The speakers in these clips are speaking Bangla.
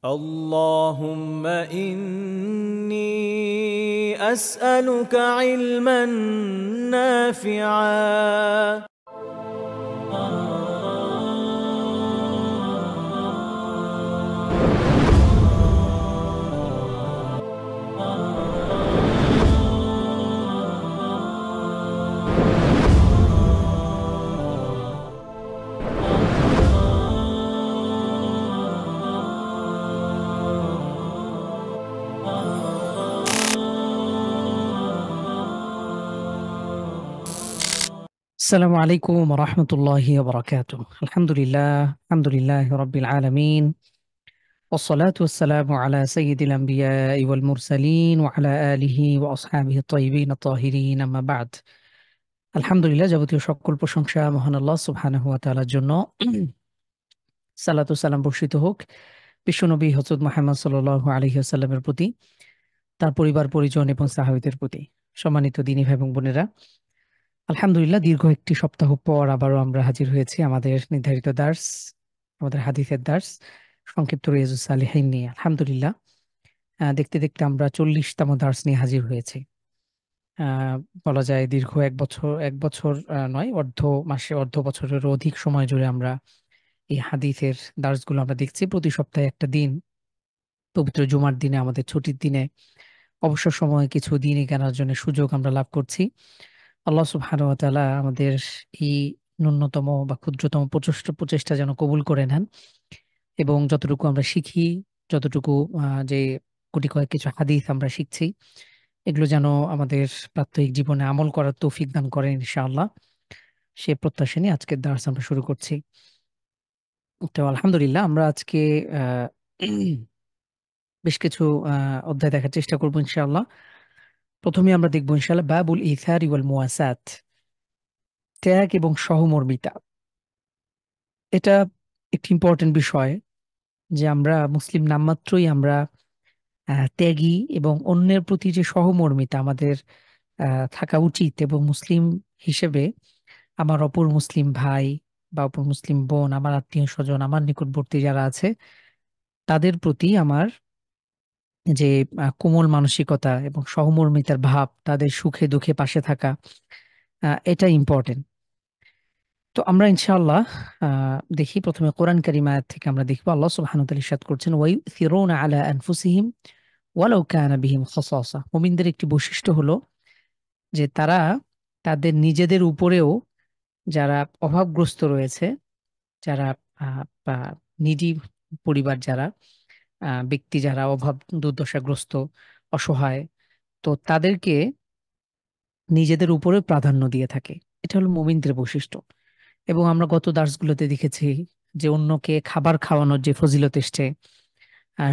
اللهم إني أسألك علما نافعا. السلام عليكم ورحمة الله وبركاته. الحمد لله رب العالمين، والصلاة والسلام على سيد الأنبياء والمرسلين وعلى آله وأصحابه الطيبين الطاهرين، أما بعد। আলহামদুলিল্লাহ, যাবতীয় সকল প্রশংসা মহান আল্লাহ সুবহানাহু ওয়া তাআলার জন্য। সালাতু সালাম বর্ষিত হোক বিশ্বনবী হযরত মুহাম্মদ সাল্লাল্লাহু আলাইহি ওয়াসাল্লামের প্রতি, তার পরিবার পরিজন এবং সাহাবীদের প্রতি। সম্মানিত দিনী ভাই এবং বোনেরা, আলহামদুলিল্লাহ, দীর্ঘ একটি সপ্তাহ পর আবারও আমরা হাজির হয়েছি আমাদের নির্ধারিত দার্স, আমাদের হাদিসের দার্স, সংক্ষিপ্ত রিয়াজুস সালিহিন নিয়ে। আলহামদুলিল্লাহ, দেখতে দেখতে আমরা 40তম দার্স নিয়ে হাজির হয়েছি। আহ, বলা যায় দীর্ঘ এক বছর নয়, অর্ধ বছরেরও অধিক সময় জুড়ে আমরা এই হাদিসের দার্সগুলো আমরা দেখছি। প্রতি সপ্তাহে একটা দিন, পবিত্র জুমার দিনে, আমাদের ছুটির দিনে, অবসর সময়ে কিছু দিনই কেনার জন্য সুযোগ আমরা লাভ করছি। আল্লাহ সুবহানাহু ওয়া তাআলা আমাদের এই ন্যূনতম বা ক্ষুদ্রতম প্রচেষ্টা যেন কবুল করে নেন, এবং যতটুকু আমরা শিখি, যতটুকু যে গুটি কয়েক কিছু হাদিস আমরা শিখছি, এগুলো যেন আমাদের প্রাত্যহিক জীবনে আমল করার তৌফিক দান করেন ইনশাআল্লাহ। সে প্রত্যাশা নিয়ে আজকের দার্স আমরা শুরু করছি। তো আলহামদুলিল্লাহ, আমরা আজকে আহ বেশ কিছু অধ্যায় দেখার চেষ্টা করবো ইনশাআল্লাহ। প্রথমে আমরা দেখবো ইনশাআল্লাহ বাবুল ইথারি ওয়াল মুওয়াসাত, ত্যাগ এবং সহমর্মিতা। এটা একটি ইম্পর্টেন্ট বিষয় যে আমরা মুসলিম নামমাত্রই আমরা ত্যাগী, এবং অন্যের প্রতি যে সহমর্মিতা আমাদের থাকা উচিত, এবং মুসলিম হিসেবে আমার অপর মুসলিম ভাই বা অপর মুসলিম বোন, আমার আত্মীয় স্বজন, আমার নিকটবর্তী যারা আছে, তাদের প্রতি আমার যে কোমল মানসিকতা এবং সহমর্মিতার ভাব, তাদের সুখে দুঃখে পাশে থাকা, এটা ইম্পর্টেন্ট। তো আমরা ইনশাআল্লাহ দেখি, প্রথমে কোরআন কারীম আয়াত থেকে আমরা দেখব। আল্লাহ সুবহানাহু ওয়া তাআলা ইরশাদ করছেন, ওয়ায়ুথিরুনা আলা আনফুসিহিম ওয়ালাউ কানা বিহিম খাসাসা। মুমিনদের একটি বৈশিষ্ট্য হলো যে তারা তাদের নিজেদের উপরেও, যারা অভাবগ্রস্ত রয়েছে, যারা বা নিডি পরিবার, যারা ব্যক্তি যারা অভাব দুর্দশাগ্রস্ত, অসহায়, তো তাদেরকে নিজেদের উপরে প্রাধান্য দিয়ে থাকে। এটা হলো মুমিনদের বৈশিষ্ট্য। এবং আমরা গত দার্সগুলোতে দেখেছি যে অন্যকে খাবার খাওয়ানোর যে ফজিলত এসছে,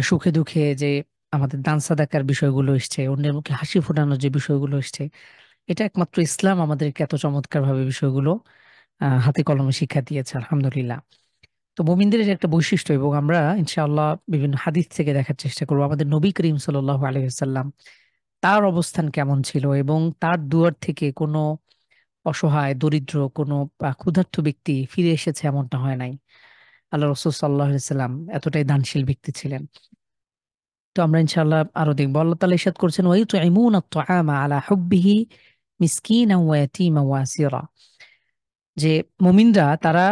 সুখে দুঃখে যে আমাদের দান সাদাকার বিষয়গুলো এসছে, অন্যের মুখে হাসি ফোটানোর যে বিষয়গুলো এসছে, এটা একমাত্র ইসলাম আমাদেরকে এত চমৎকার ভাবে বিষয়গুলো হাতে কলমে শিক্ষা দিয়েছে, আলহামদুলিল্লাহ। তো মুমিনদের এটা একটা বৈশিষ্ট্য, এবং আমরা ইনশাআল্লাহ বিভিন্ন হাদিস থেকে দেখার চেষ্টা করবো আমাদের নবী করিম সাল্লাল্লাহু আলাইহি ওয়াসাল্লাম তার অবস্থান কেমন ছিল, এবং তার দুয়ার থেকে কোনো অসহায় দরিদ্র কোনো ক্ষুধার্ত ব্যক্তি ফিরে এসেছে এমনটা হয় নাই। আল্লাহ রাসূল সাল্লাল্লাহু আলাইহি ওয়াসাল্লাম এতটাই দানশীল ব্যক্তি ছিলেন। তো আমরা ইনশাআল্লাহ আরো দেখবো। আল্লাহ তাআলা ইরশাদ করছেন, ওয়ায়ুতঈমুনা আত-তাআমা আলা হুব্বিহি মিসকিনান ওয়া ইয়াতীমান ওয়া আসীরা। যে মুমিনরা তারা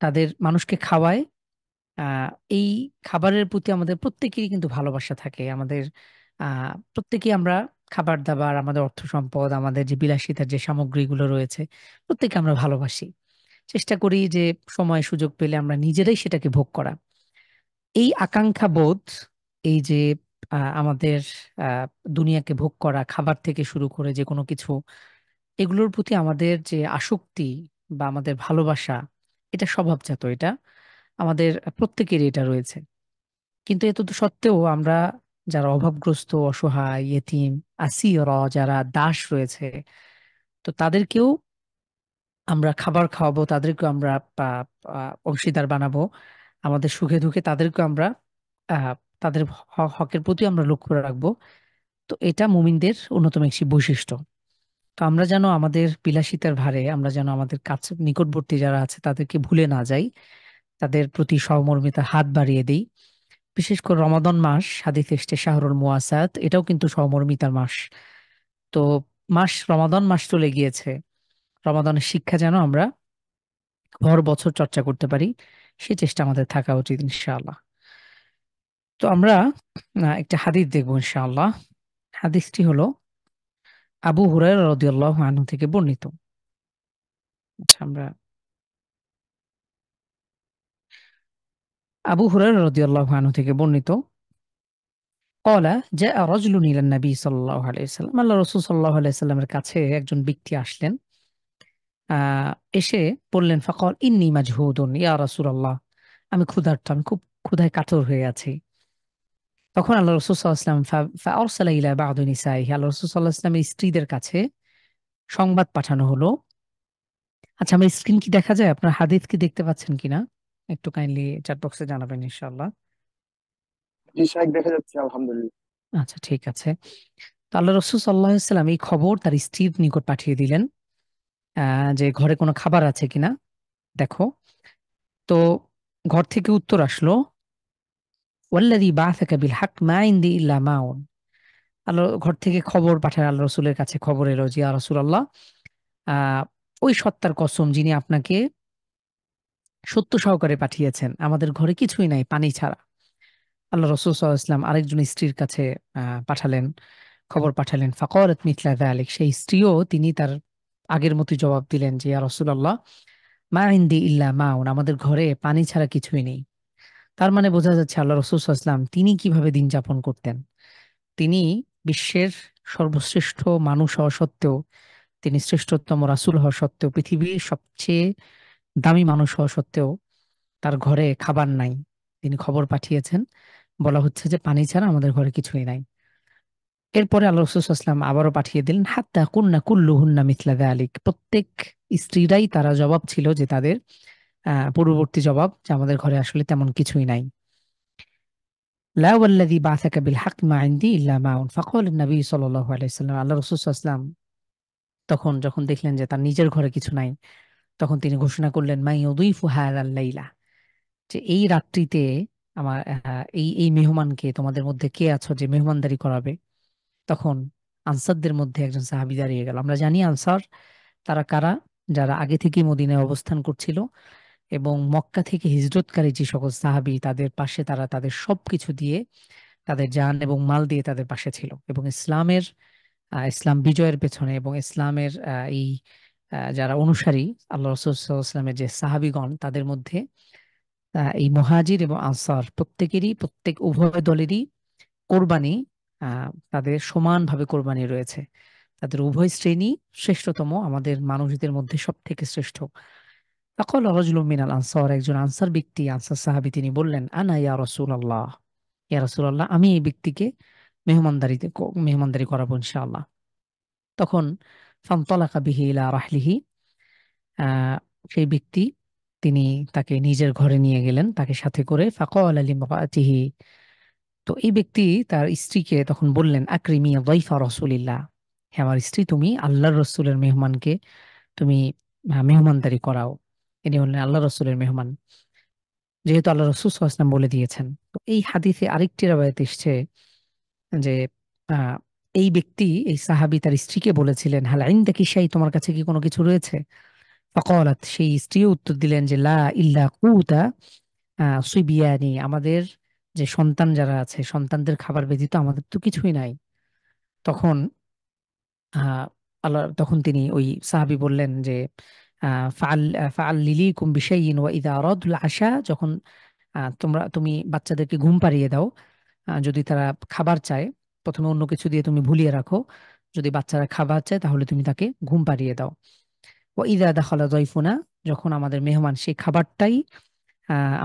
তাদের মানুষকে খাওয়ায়। আহ এই খাবারের প্রতি আমাদের প্রত্যেকেরই কিন্তু ভালোবাসা থাকে। আমাদের প্রত্যেকেই আমরা খাবার দাবার, আমাদের অর্থ সম্পদ, আমাদের যে বিলাসিতার যে সামগ্রীগুলো রয়েছে, প্রত্যেকে আমরা ভালোবাসি। চেষ্টা করি যে সময় সুযোগ পেলে আমরা নিজেরাই সেটাকে ভোগ করা। এই আকাঙ্ক্ষা বোধ, এই যে আমাদের আহ দুনিয়াকে ভোগ করা, খাবার থেকে শুরু করে যে কোনো কিছু, এগুলোর প্রতি আমাদের যে আসক্তি বা আমাদের ভালোবাসা, এটা স্বভাবজাত। এটা আমাদের প্রত্যেকেরই এটা রয়েছে। কিন্তু এত তো সত্ত্বেও আমরা, যারা অভাবগ্রস্ত, অসহায়, ইয়েতিম, আসিরা, যারা দাস রয়েছে, তো তাদেরকেও আমরা খাবার খাওয়াবো, তাদেরকেও আমরা অংশীদার বানাবো। আমাদের সুখে দুঃখে তাদেরকেও আমরা আহ, তাদের হকের প্রতি আমরা লক্ষ্য রাখবো। তো এটা মুমিনদের অন্যতম একটি বৈশিষ্ট্য। তো আমরা যেন আমাদের বিলাসিতার ভারে আমরা যেন আমাদের কাছে নিকটবর্তী যারা আছে তাদেরকে ভুলে না যাই, তাদের প্রতি সহমর্মিতার হাত বাড়িয়ে দিই। বিশেষ করে রমাদান মাস, হাদিস এসছে শাহরুল মুওয়াসাত, এটাও কিন্তু সহমর্মিতার মাস। তো রমাদান মাস চলে গিয়েছে, রমাদানের শিক্ষা যেন আমরা ভর বছর চর্চা করতে পারি, সে চেষ্টা আমাদের থাকা উচিত ইনশাআল্লাহ। তো আমরা একটা হাদিস দেখবো ইনশাআল্লাহ। হাদিসটি হলো আবু হুরায়রা রাদিয়াল্লাহু আনহু থেকে বর্ণিত। আচ্ছা, আমরা আবু হুরায়রা রাদিয়াল্লাহু আনহু থেকে বর্ণিত ক্বালা জাআ রাজুলুন ইলান নবী সাল্লাল্লাহু আলাইহি ওয়াসাল্লাম, আল্লাহ রাসূল সাল্লাল্লাহু আলাইহি ওয়াসাল্লামের কাছে একজন ব্যক্তি আসলেন। এসে বললেন, ফাকাল ইন্নী মাজহুদুন ইয়া রাসূলুল্লাহ, আমি ক্ষুধার্ত, আমি খুব ক্ষুধায় কাতর হয়ে আছি। তখন আল্লাহ রাসূল সাল্লাল্লাহু আলাইহি ওয়াসাল্লাম ফাআরসালা ইলা বা'দি নিসাইহি, আল্লাহ রাসূল সাল্লাল্লাহু আলাইহি ওয়াসাল্লামের স্ত্রীদের কাছে সংবাদ পাঠানো হলো। আচ্ছা, আমার স্ক্রিন কি দেখা যায়? আপনার হাদিস কি দেখতে পাচ্ছেন কিনা? একটু কাইন্ডলি চ্যাট বক্সে জানাবেন ইনশাআল্লাহ। জি শাইখ, দেখা যাচ্ছে আলহামদুলিল্লাহ। আচ্ছা, ঠিক আছে। তো আল্লাহ রাসূল সাল্লাল্লাহু আলাইহি ওয়াসাল্লাম এই খবর তার স্ত্রীর নিকট পাঠিয়ে দিলেন, যে ঘরে কোনো খাবার আছে কিনা দেখো। তো ঘর থেকে উত্তর আসলো, ওয়াল্লাযী বা'আসাকা বিল হক মা ইনদি ইল্লা মাউন। আল্লাহ ঘর থেকে খবর পাঠায়, আল্লাহ রাসূলের কাছে খবর এলো যে ইয়া রাসূলুল্লাহ, আহ ওই সত্তার কসম যিনি আপনাকে সত্য সহকারে পাঠিয়েছেন, আমাদের ঘরে কিছুই নাই পানি ছাড়া। আল্লাহ রাসূল সাল্লাল্লাহু আলাইহি ওয়াসাল্লাম আরেকজন স্ত্রীর কাছে পাঠালেন, খবর পাঠালেন। ফাকালাত মিথলা যালিক, সেই স্ত্রীও তিনি তার আগের মতোই জবাব দিলেন যে ইয়া রাসূলুল্লাহ, মা ইনদি ইল্লা মাউন, আমাদের ঘরে পানি ছাড়া কিছুই নেই। তার মানে বোঝা যাচ্ছে আল্লাহ রাসূল সাল্লাল্লাহু আলাইহি ওয়াসাল্লাম তিনি কিভাবে দিন যাপন করতেন। তিনি বিশ্বের সর্বশ্রেষ্ঠ মানুষ হওয়া সত্ত্বেও, তিনি শ্রেষ্ঠতম রাসূল হওয়া সত্ত্বেও, পৃথিবীর সবচেয়ে দামি মানুষ হওয়া সত্ত্বেও তার ঘরে খাবার নাই। তিনি খবর পাঠিয়েছেন, বলা হচ্ছে যে পানি ছাড়া আমাদের ঘরে কিছুই নাই। এরপরে আল্লাহ রাসূল সাল্লাল্লাহু আলাইহি ওয়াসাল্লাম আবারও পাঠিয়ে দিলেন, হাত্তা কুন্না কুল্লুহুন্না মিথলা যালিক, প্রত্যেক স্ত্রীরাই তারা জবাব ছিল যে তাদের পূর্ববর্তী জবাব, যে আমাদের ঘরে আসলে তেমন কিছুই নাই। লা ওয়াল্লাযী বা'আসাকা বিল হক মা ইনদি ইল্লা মাউন, ফাকাল নবী সাল্লাল্লাহু আলাইহি ওয়াসাল্লাম, আল্লাহ রাসূল সাল্লাল্লাহু আলাইহি ওয়াসাল্লাম তখন যখন দেখলেন যে তার নিজের ঘরে কিছু নাই, তখন তিনি ঘোষণা করলেন, মা ইউযীফু হাযাল লাইলা, যে এই রাত্রিতে আমার এই এই মেহমানকে তোমাদের মধ্যে কে আছো যে মেহমানদারি করাবে। তখন আনসারদের মধ্যে একজন সাহাবী দাঁড়িয়ে গেল। আমরা জানি আনসার তারা কারা, যারা আগে থেকেই মদিনায় অবস্থান করছিল এবং মক্কা থেকে হিজরতকারী যে সকল সাহাবী, তাদের পাশে তারা তাদের সবকিছু দিয়ে, তাদের জান এবং মাল দিয়ে তাদের পাশে ছিল, এবং ইসলাম বিজয়ের পেছনে এবং ইসলামের এই যারা অনুসারী আল্লাহ রাসূল সাল্লাল্লাহু আলাইহি ওয়াসাল্লামের যে সাহাবীগণ, তাদের মধ্যে এই মুহাজির এবং আনসার প্রত্যেক উভয় দলেরই কোরবানি, তাদের সমানভাবে কোরবানি রয়েছে। তাদের উভয় শ্রেণী শ্রেষ্ঠতম, আমাদের মানুষদের মধ্যে সব থেকে শ্রেষ্ঠ। ফাকাল রাজুলুম মিনাল আনসার, একজন আনসার ব্যক্তি, আনসার সাহাবী, তিনি বললেন, আনা ইয়া রাসূলুল্লাহ, ইয়া রাসূলুল্লাহ, আমি এই ব্যক্তিকে মেহমানদারি করাবো ইনশাআল্লাহ। তখন ফানতালাকা বিহি ইলা রাহলিহি, আহ সেই ব্যক্তি তিনি তাকে নিজের ঘরে নিয়ে গেলেন, তাকে সাথে করে। ফাকালা লিমরাতিহি, তো এই ব্যক্তি তার স্ত্রীকে তখন বললেন, আকরিমি যায়ফা রাসূলিল্লাহ, হে আমার স্ত্রী, তুমি আল্লাহর রাসূলের মেহমানকে তুমি মেহমানদারি করাও। ইনি হলেন আল্লাহ রাসূলের মেহমান, যেহেতু আল্লাহ রাসূল সাল্লাল্লাহু আলাইহি ওয়াসাল্লাম বলে দিয়েছেন। তো এই হাদিসে আরেকটি রাওয়ায়াত এসছে যে আহ, এই ব্যক্তি, এই সাহাবী তার স্ত্রীকে বলেছিলেন, হাল ইনদাকি শাই, তোমার কাছে কি কোনো কিছু রয়েছে? ফাকালাত, সেই স্ত্রীও উত্তর দিলেন যে লা ইল্লা কুতা সুবিয়ানি, আমাদের যে সন্তান যারা আছে, সন্তানদের খাবার ব্যতীত আমাদের তো কিছুই নাই। তখন আহ তখন তিনি, ওই সাহাবী বললেন যে ফাআল লিলিকুম বিশাইইন ওয়া ইযা আরাদুল আশা, যখন তুমি বাচ্চাদেরকে ঘুম পাড়িয়ে দাও, যদি তারা খাবার চায়, প্রথমে অন্য কিছু দিয়ে তুমি ভুলিয়ে রাখো, যদি বাচ্চারা খাবার চায় তাহলে তুমি তাকে ঘুম পাড়িয়ে দাও। ওয়া ইযা দাখালা যায়ফুনা, যখন আমাদের মেহমান, সেই খাবারটাই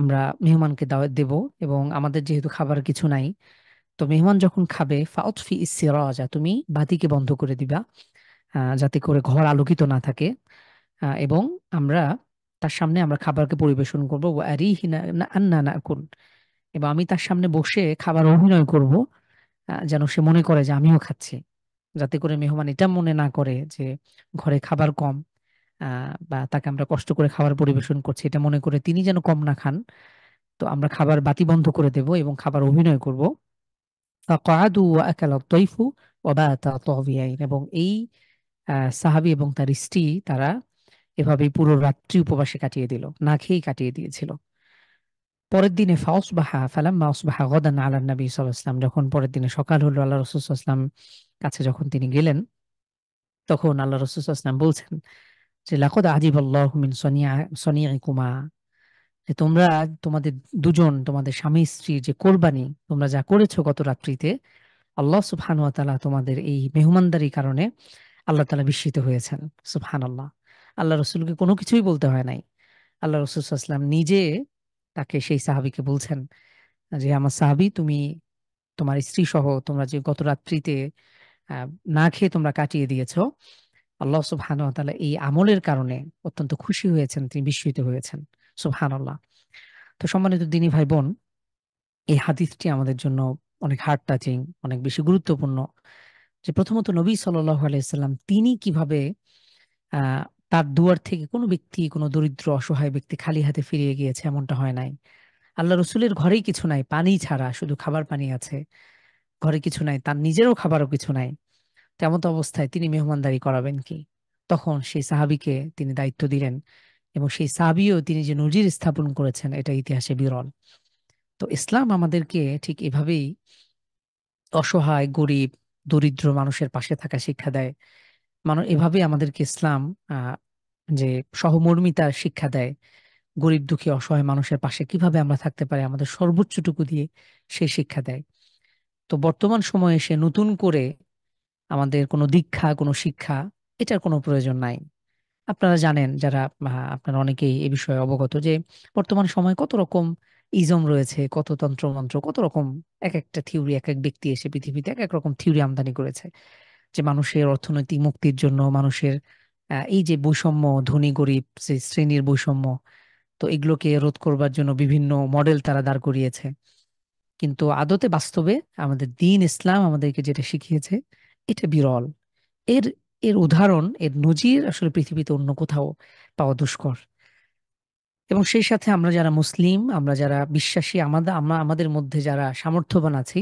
আমরা মেহমানকে দাওয়াত দেব, এবং আমাদের যেহেতু খাবার কিছু নাই, তো মেহমান যখন খাবে, ফাউতফি ইসসিরাজা, তুমি বাতিকে বন্ধ করে দিবা, যাতে করে ঘর আলোকিত না থাকে। এবং আমরা তার সামনে আমরা খাবারকে পরিবেশন করবো, ওয়া আরিহিনা আন্না নাকুল, এবং আমি তার সামনে বসে খাবার অভিনয় করব, যেন সে মনে করে যে আমিও খাচ্ছি, যাতে করে মেহমান এটা মনে না করে যে ঘরে খাবার কম, বা তাকে আমরা কষ্ট করে খাবার পরিবেশন করছি, এটা মনে করে তিনি যেন কম না খান। তো আমরা খাবার বাতি বন্ধ করে দেব এবং খাবার অভিনয় করব। ফাকাদু ওয়া আকালা তাইফু ওয়া বাতা তাবিয়াইন, এবং এই সাহাবী এবং তার স্ত্রী তারা এভাবেই পুরো রাত্রি উপবাসে কাটিয়ে দিল, না খেয়েই কাটিয়ে দিয়েছিল। পরের দিনে ফাউসবাহা ফালাম্মা আসবাহা গাদান আলা নবী সাল্লাল্লাহু আলাইহি ওয়াসাল্লাম, যখন পরের দিনে সকাল হলো আল্লাহ রাসূল সাল্লাল্লাহু আলাইহি ওয়াসাল্লাম কাছে যখন তিনি গেলেন, তখন আল্লাহ রাসূল সাল্লাল্লাহু আলাইহি ওয়াসাল্লাম বলছেন যে লাকাদ আজিবাল্লাহু মিন সনিইকুমা, যে তোমরা তোমাদের দুজন, তোমাদের স্বামী স্ত্রী যে কোরবানি তোমরা যা করেছো গত রাত্রিতে, আল্লাহ সুবহানাহু ওয়া তাআলা তোমাদের এই মেহমানদারির কারণে আল্লাহ তাআলা বিস্মিত হয়েছেন। সুবহানাল্লাহ। আল্লাহ রাসূলকে কোনো কিছুই বলতে হয় নাই। আল্লাহ রাসূল সাল্লাল্লাহু আলাইহি ওয়াসাল্লাম নিজে তাকে, সেই সাহাবীকে বলছেন যে আমার সাহাবী, তুমি তোমার স্ত্রী সহ তোমরা যে গত রাত্রিতে আহ, না খেয়ে তোমরা কাটিয়ে দিয়েছো, আল্লাহ সুবহানাহু ওয়া তাআলা এই আমলের কারণে অত্যন্ত খুশি হয়েছেন, তিনি বিস্মিত হয়েছেন। সুবহানাল্লাহ। তো সম্মানিত দিনী ভাই বোন, এই হাদিসটি আমাদের জন্য অনেক হার্ট টাচিং, অনেক বেশি গুরুত্বপূর্ণ। যে প্রথমত নবী সাল্লাল্লাহু আলাইহি সাল্লাম তিনি কিভাবে আহ তার দুয়ার থেকে কোনো ব্যক্তি, কোনো দরিদ্র অসহায় ব্যক্তি খালি হাতে ফিরিয়ে গিয়েছে, এমনটা হয় নাই। আল্লাহ রসুলের ঘরেই কিছু নাই, পানি ছাড়া, শুধু খাবার পানি আছে, ঘরে কিছু নাই, তার নিজেরও খাবারও কিছু নাই। তেমন অবস্থায় তিনি মেহমানদারি করাবেন কি? তখন সেই সাহাবীকে তিনি দায়িত্ব দিলেন, এবং সেই সাহাবীও তিনি যে নজির স্থাপন করেছেন এটা ইতিহাসে বিরল। তো ইসলাম আমাদেরকে ঠিক এভাবেই অসহায়, গরিব, দরিদ্র মানুষের পাশে থাকা শিক্ষা দেয়। এভাবে আমাদেরকে ইসলাম আহ যে সহমর্মিতার শিক্ষা দেয়। গরিব দুঃখী অসহায় মানুষের পাশে কিভাবে আমরা থাকতে পারি আমাদের সর্বোচ্চটুকু দিয়ে, সেই শিক্ষা দেয়। তো বর্তমান সময়ে এসে নতুন করে আমাদের কোনো দীক্ষা, কোনো শিক্ষা, এটার কোনো প্রয়োজন নাই। আপনারা জানেন, যারা আপনারা অনেকেই এ বিষয়ে অবগত, যে বর্তমান সময়ে কত রকম ইজম রয়েছে, কত তন্ত্রমন্ত্র, কত রকম এক একটা থিওরি, এক এক ব্যক্তি এসে পৃথিবীতে এক এক রকম থিওরি আমদানি করেছে, যে মানুষের অর্থনৈতিক মুক্তির জন্য, মানুষের এই যে বৈষম্য, ধনী গরিব যে শ্রেণীর বৈষম্য, তো এগুলোকে রোধ করবার জন্য বিভিন্ন মডেল তারা দাঁড় করিয়েছে। কিন্তু আদতে বাস্তবে আমাদের দিন ইসলাম আমাদেরকে যেটা শিখিয়েছে এটা বিরল। এর এর উদাহরণ, এর নজির আসলে পৃথিবীতে অন্য কোথাও পাওয়া দুষ্কর। এবং সেই সাথে আমরা যারা মুসলিম, আমরা যারা বিশ্বাসী, আমাদের মধ্যে যারা সামর্থ্যবান আছি,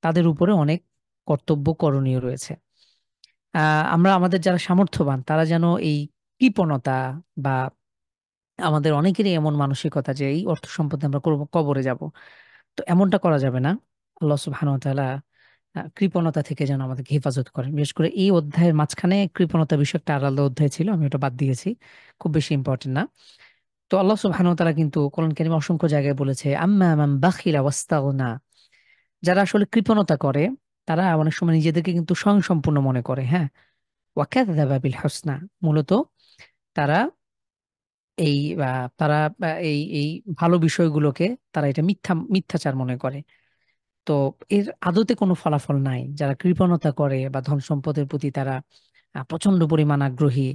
তাদের উপরে অনেক কর্তব্য করণীয় রয়েছে। আমরা আমাদের যারা সামর্থ্যবান তারা যেন এই কৃপণতা, বা আমাদের অনেকেরই এমন মানসিকতা যে এই অর্থ সম্পদে আমরা কবরে যাব, তো এমনটা করা যাবে না। আল্লাহ সুবহানাহু ওয়া তাআলা কৃপণতা থেকে যেন আমাদেরকে হেফাজত করেন। বিশেষ করে এই অধ্যায়ের মাঝখানে কৃপণতা বিষয়ক একটা আলাদা অধ্যায় ছিল, আমি ওটা বাদ দিয়েছি, খুব বেশি ইম্পর্টেন্ট না। তো আল্লাহ সুবহানাহু ওয়া তাআলা কিন্তু কোরআন কারীমে অসংখ্য জায়গায় বলেছে, আম্মা মান বাখিলা ওয়াস্তাগনা, যারা আসলে কৃপণতা করে তারা অনেক সময় নিজেদেরকে কিন্তু স্বয়ংসম্পূর্ণ মনে করে, হ্যাঁ, ওয়াকাযযাবা বিল হুসনা, মূলত তারা এই তারা এই এই ভালো বিষয়গুলোকে তারা এটা মিথ্যাচার মনে করে। তো এর আদতে কোনো ফলাফল নাই। যারা কৃপণতা করে বা ধন সম্পদের প্রতি তারা প্রচন্ড পরিমাণ আগ্রহী,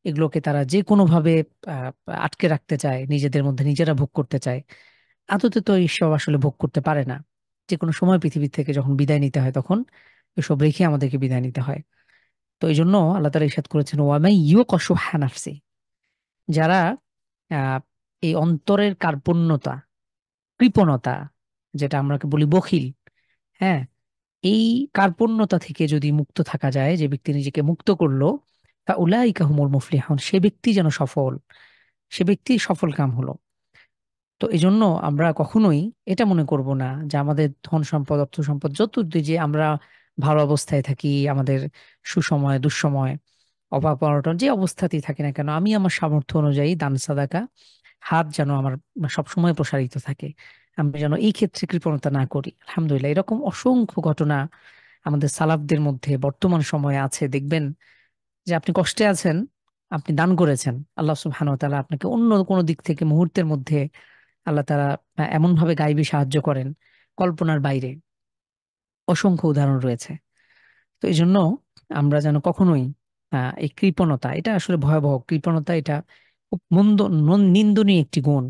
এগুলোকে তারা যে কোনোভাবে আহ, আটকে রাখতে চায়, নিজেদের মধ্যে নিজেরা ভোগ করতে চায়, আদতে তো এইসব আসলে ভোগ করতে পারে না। যে কোনো সময় পৃথিবী থেকে যখন বিদায় নিতে হয়, তখন এসব রেখে আমাদেরকে বিদায় নিতে হয়। তো এই জন্য আল্লাহ তাআলা ইরশাদ করেছেন, ওয়ামাই ইউকাশুহা নাফসি, যারা আহ এই অন্তরের কার্পণ্যতা, কৃপণতা, যেটা আমরা বলি বখিল, হ্যাঁ, এই কার্পণ্যতা থেকে যদি মুক্ত থাকা যায়, যে ব্যক্তি নিজেকে মুক্ত করলো, তা উলাইকা হুমুল মুফলিহুন, সে ব্যক্তি যেন সফল, সে ব্যক্তি সফল কাম হলো। তো এই জন্য আমরা কখনোই এটা মনে করব না যে আমাদের ধন সম্পদ, অর্থ সম্পদ যত যে আমরা ভালো অবস্থায় থাকি, আমাদের সুসময় দুঃসময়, অভাব অনটন যে অবস্থাতেই থাকি না কেন, আমি আমার সামর্থ্য অনুযায়ী দান সাদাকা হাত যেন আমার সবসময় প্রসারিত থাকে, আমি যেন এই ক্ষেত্রে কৃপণতা না করি। আলহামদুলিল্লাহ, এরকম অসংখ্য ঘটনা আমাদের সালাফদের মধ্যে বর্তমান সময়ে আছে। দেখবেন যে আপনি কষ্টে আছেন, আপনি দান করেছেন, আল্লাহ সুবহানাহু ওয়া তাআলা আপনাকে অন্য কোনো দিক থেকে মুহূর্তের মধ্যে আল্লাহ তাআলা এমন ভাবে গাইবী সাহায্য করেন, কল্পনার বাইরে। অসংখ্য উদাহরণ রয়েছে। তো এই জন্য আমরা যেন কখনোই এই কৃপণতা, এটা আসলে ভয়াবহ কৃপণতা, এটা খুব নিন্দনীয় একটি গুণ।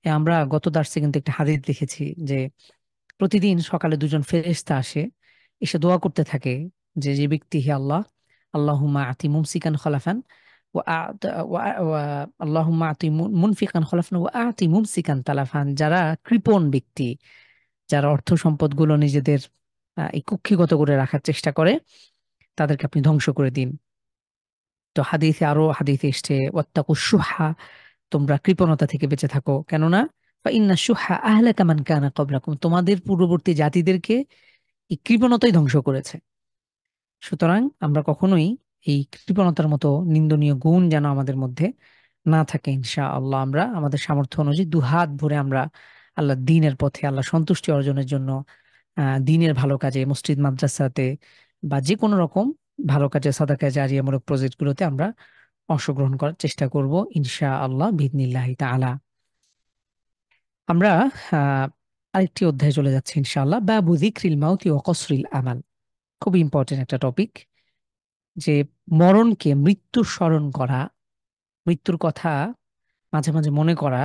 আমরা গত দার্সে কিন্তু একটা হাদিস দেখেছি যে প্রতিদিন সকালে দুজন ফেরেশতা আসে, এসে দোয়া করতে থাকে যে যে ব্যক্তি, হে আল্লাহ, আল্লাহুম্মা আতি মুমসিকান খলাফান আল্লাহুম্মা আতি মুনফিকান খলাফনা ওয়া আতি মুমসিকান তালাফান। যারা কৃপণ ব্যক্তি, যারা অর্থ সম্পদগুলো নিজেদের এই কুক্ষিগত করে রাখার চেষ্টা করে, তাদেরকে আপনি ধ্বংস করে দিন। তো হাদিসে এসছে ওয়াত্তাকুশ শুহা, তোমরা কৃপণতা থেকে বেঁচে থাকো, কেননা ফাইন্না শুহা আহলাকা মান কানা ক্বাবলাকুম, তোমাদের পূর্ববর্তী জাতিদেরকে এই কৃপণতাই ধ্বংস করেছে। সুতরাং আমরা কখনোই এই কৃপণতার মতো নিন্দনীয় গুণ যেন আমাদের মধ্যে না থাকে। ইনশাআল্লাহ আমরা আমাদের সামর্থ্য অনুযায়ী দুহাত ভরে আমরা আল্লাহ দ্বীনের পথে, আল্লাহ সন্তুষ্টি অর্জনের জন্য দ্বীনের ভালো কাজে, মসজিদ মাদ্রাসাতে বা যে কোনো রকম ভালো কাজে, সাদাকা জারিয়ামূলক প্রজেক্টগুলোতে আমরা অংশগ্রহণ করার চেষ্টা করব ইনশাআল্লাহ বিইذনিল্লাহি তাআলা। আমরা আরেকটি অধ্যায়ে চলে যাচ্ছি ইনশাআল্লাহ, বাবু যিকরিল মাউতি ওয়া কসরিল আমাল। খুব ইম্পর্টেন্ট একটা টপিক, যে মরণকে, মৃত্যু স্মরণ করা, মৃত্যুর কথা মাঝে মাঝে মনে করা,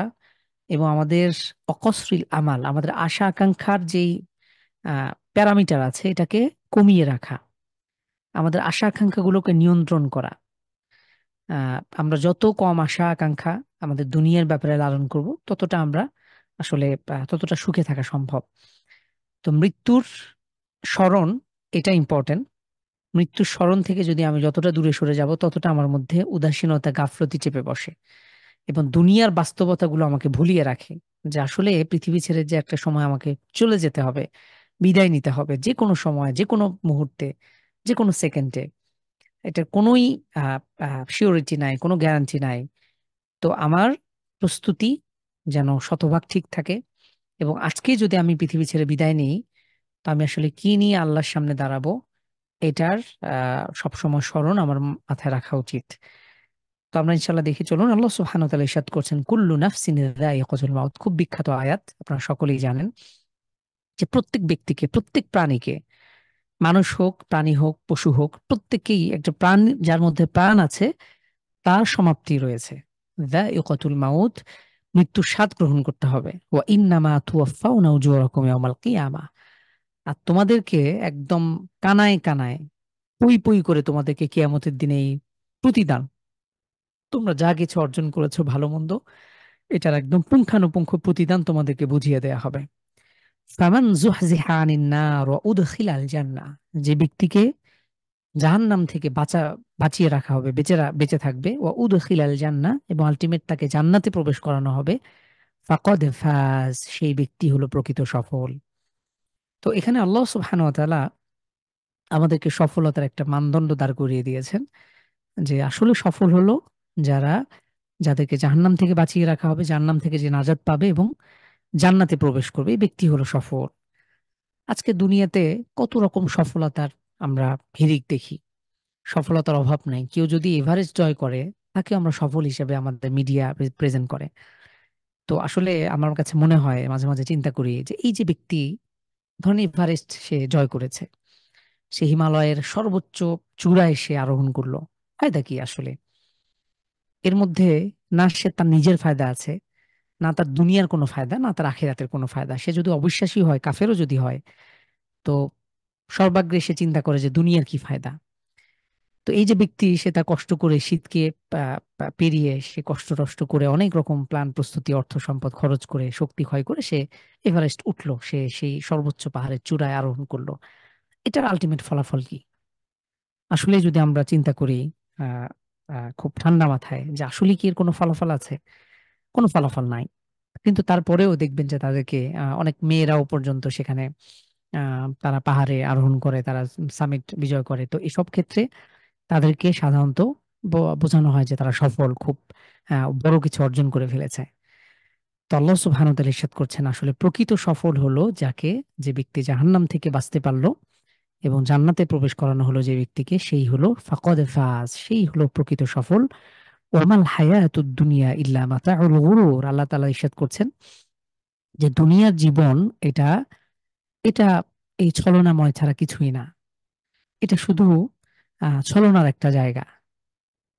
এবং আমাদের অকসরিল আমাল, আমাদের আশা আকাঙ্ক্ষার যেই প্যারামিটার আছে এটাকে কমিয়ে রাখা, আমাদের আশা আকাঙ্ক্ষাগুলোকে নিয়ন্ত্রণ করা। আমরা যত কম আশা আকাঙ্ক্ষা আমাদের দুনিয়ার ব্যাপারে লালন করব, ততটা আমরা আসলে ততটা সুখে থাকা সম্ভব। তো মৃত্যুর স্মরণ এটা ইম্পর্টেন্ট। মৃত্যুর স্মরণ থেকে যদি আমি যতটা দূরে সরে যাব, ততটা আমার মধ্যে উদাসীনতা, গাফলতি চেপে বসে এবং দুনিয়ার বাস্তবতাগুলো আমাকে ভুলিয়ে রাখে, যে আসলে পৃথিবী ছেড়ে যে একটা সময় আমাকে চলে যেতে হবে, বিদায় নিতে হবে, যে কোনো সময়, যে কোনো মুহূর্তে, যে কোনো সেকেন্ডে। এটার কোনোই শিওরিটি নাই, কোনো গ্যারান্টি নাই। তো আমার প্রস্তুতি যেন শতভাগ ঠিক থাকে, এবং আজকে যদি আমি পৃথিবী ছেড়ে বিদায় নিই, তো আমি আসলে কি নিয়ে আল্লাহর সামনে দাঁড়াবো, এটার সবসময় স্মরণ আমার মাথায় রাখা উচিত। তো আমরা ইনশাল্লাহ দেখি, চলুন। আল্লাহ সুবহানাহু ওয়া তাআলা ইরশাদ করছেন, কুল্লু নাফসিন যায়িকাতুল মাউত। খুব বিখ্যাত আয়াত, আপনারা সকলেই জানেন, যে প্রত্যেক ব্যক্তিকে, প্রত্যেক প্রাণীকে, মানুষ হোক, প্রাণী হোক, পশু হোক, প্রত্যেকেই একটা প্রাণ, যার মধ্যে প্রাণ আছে, তার সমাপ্তি রয়েছে। যায়িকাতুল মাউত, মৃত্যুর স্বাদ গ্রহণ করতে হবে। ওয়া ইন্নামা তুওয়াফাউনা উজুরাকুম ইয়াওমাল কিয়ামা, আর তোমাদেরকে একদম কানায় কানায়, পুই পুই করে তোমাদেরকে কিয়ামতের দিনেই প্রতিদান, তোমরা যা কিছু অর্জন করেছো ভালো মন্দ, এটার একদম পুঙ্খানুপুঙ্খ প্রতিদান তোমাদেরকে বুঝিয়ে দেয়া হবে। ফামান যুহজিহা আনিন নার ওয়া উদখিলাল জান্নাহ, যে ব্যক্তিকে জাহান্নাম থেকে বাঁচিয়ে রাখা হবে, বেঁচে থাকবে, ওয়া উদখিলাল জান্নাহ, এবং আলটিমেট তাকে জান্নাতে প্রবেশ করানো হবে, ফাকাদ ফাজ, সেই ব্যক্তি হলো প্রকৃত সফল। তো এখানে আল্লাহ সুবহানাহু ওয়া তাআলা আমাদেরকে সফলতার একটা মানদণ্ড দাঁড় করিয়ে দিয়েছেন, যে আসলে সফল হলো যাদেরকে জাহান্নাম থেকে বাঁচিয়ে রাখা হবে, জাহান্নাম থেকে যে নাজাত পাবে এবং জান্নাতে প্রবেশ করবে, এই ব্যক্তি হলো সফল। আজকে দুনিয়াতে কত রকম সফলতার আমরা হিড়িক দেখি, সফলতার অভাব নাই। কেউ যদি এভারেস্ট জয় করে, তাকে আমরা সফল হিসেবে আমাদের মিডিয়া প্রেজেন্ট করে। তো আসলে আমার কাছে মনে হয়, মাঝে মাঝে চিন্তা করি, যে এই যে ব্যক্তি, ধরেন এভারেস্ট সে জয় করেছে, সে হিমালয়ের সর্বোচ্চ চূড়ায় সে আরোহণ করলো, ফায়দা কি আসলে এর মধ্যে? না সে তার নিজের ফায়দা আছে, না তার দুনিয়ার কোনো ফায়দা, না তার আখিরাতের কোনো ফায়দা। সে যদি অবিশ্বাসী হয়, কাফেরও যদি হয়, তো সর্বাগ্রে সে চিন্তা করে যে দুনিয়ার কি ফায়দা। তো এই যে ব্যক্তি, সে তার কষ্ট করে শীতকে পেরিয়ে, সে কষ্ট টষ্ট করে অনেক রকম প্ল্যান প্রস্তুতি, অর্থ সম্পদ খরচ করে, শক্তি ক্ষয় করে সে এভারেস্ট উঠলো, সে সেই সর্বোচ্চ পাহাড়ের চূড়ায় আরোহণ করলো। এটার আলটিমেট ফলাফল কি? আসলে যদি আমরা চিন্তা করি আহ খুব ঠান্ডা মাথায়, যে আসলে কি এর কোনো ফলাফল আছে? কোনো ফলাফল নাই। কিন্তু তারপরেও দেখবেন যে তাদেরকে অনেক মেয়েরাও পর্যন্ত সেখানে তারা পাহাড়ে আরোহণ করে, তারা সামিট বিজয় করে। তো এসব ক্ষেত্রে তাদেরকে সাধারণত বোঝানো হয় যে তারা সফল, খুব বড় কিছু অর্জন করে ফেলেছে। তো আল্লাহ সুবহানাহু ওয়া তাআলা ইরশাদ করছেন, আসলে প্রকৃত সফল হলো যে ব্যক্তি জাহান্নাম থেকে বাঁচতে পারলো এবং জান্নাতে প্রবেশ করানো হলো যে ব্যক্তিকে, সেই হলো ফাকাদ ফাজ, সেই হলো প্রকৃত সফল। ওয়ামাল হায়াতুদ দুনিয়া ইল্লা মাতাউল গুরুর, আল্লাহ তাআলা ইরশাদ করছেন যে দুনিয়ার জীবন এটা এটা এই ছলনাময় ছাড়া কিছুই না। এটা শুধু ছলনার একটা জায়গা,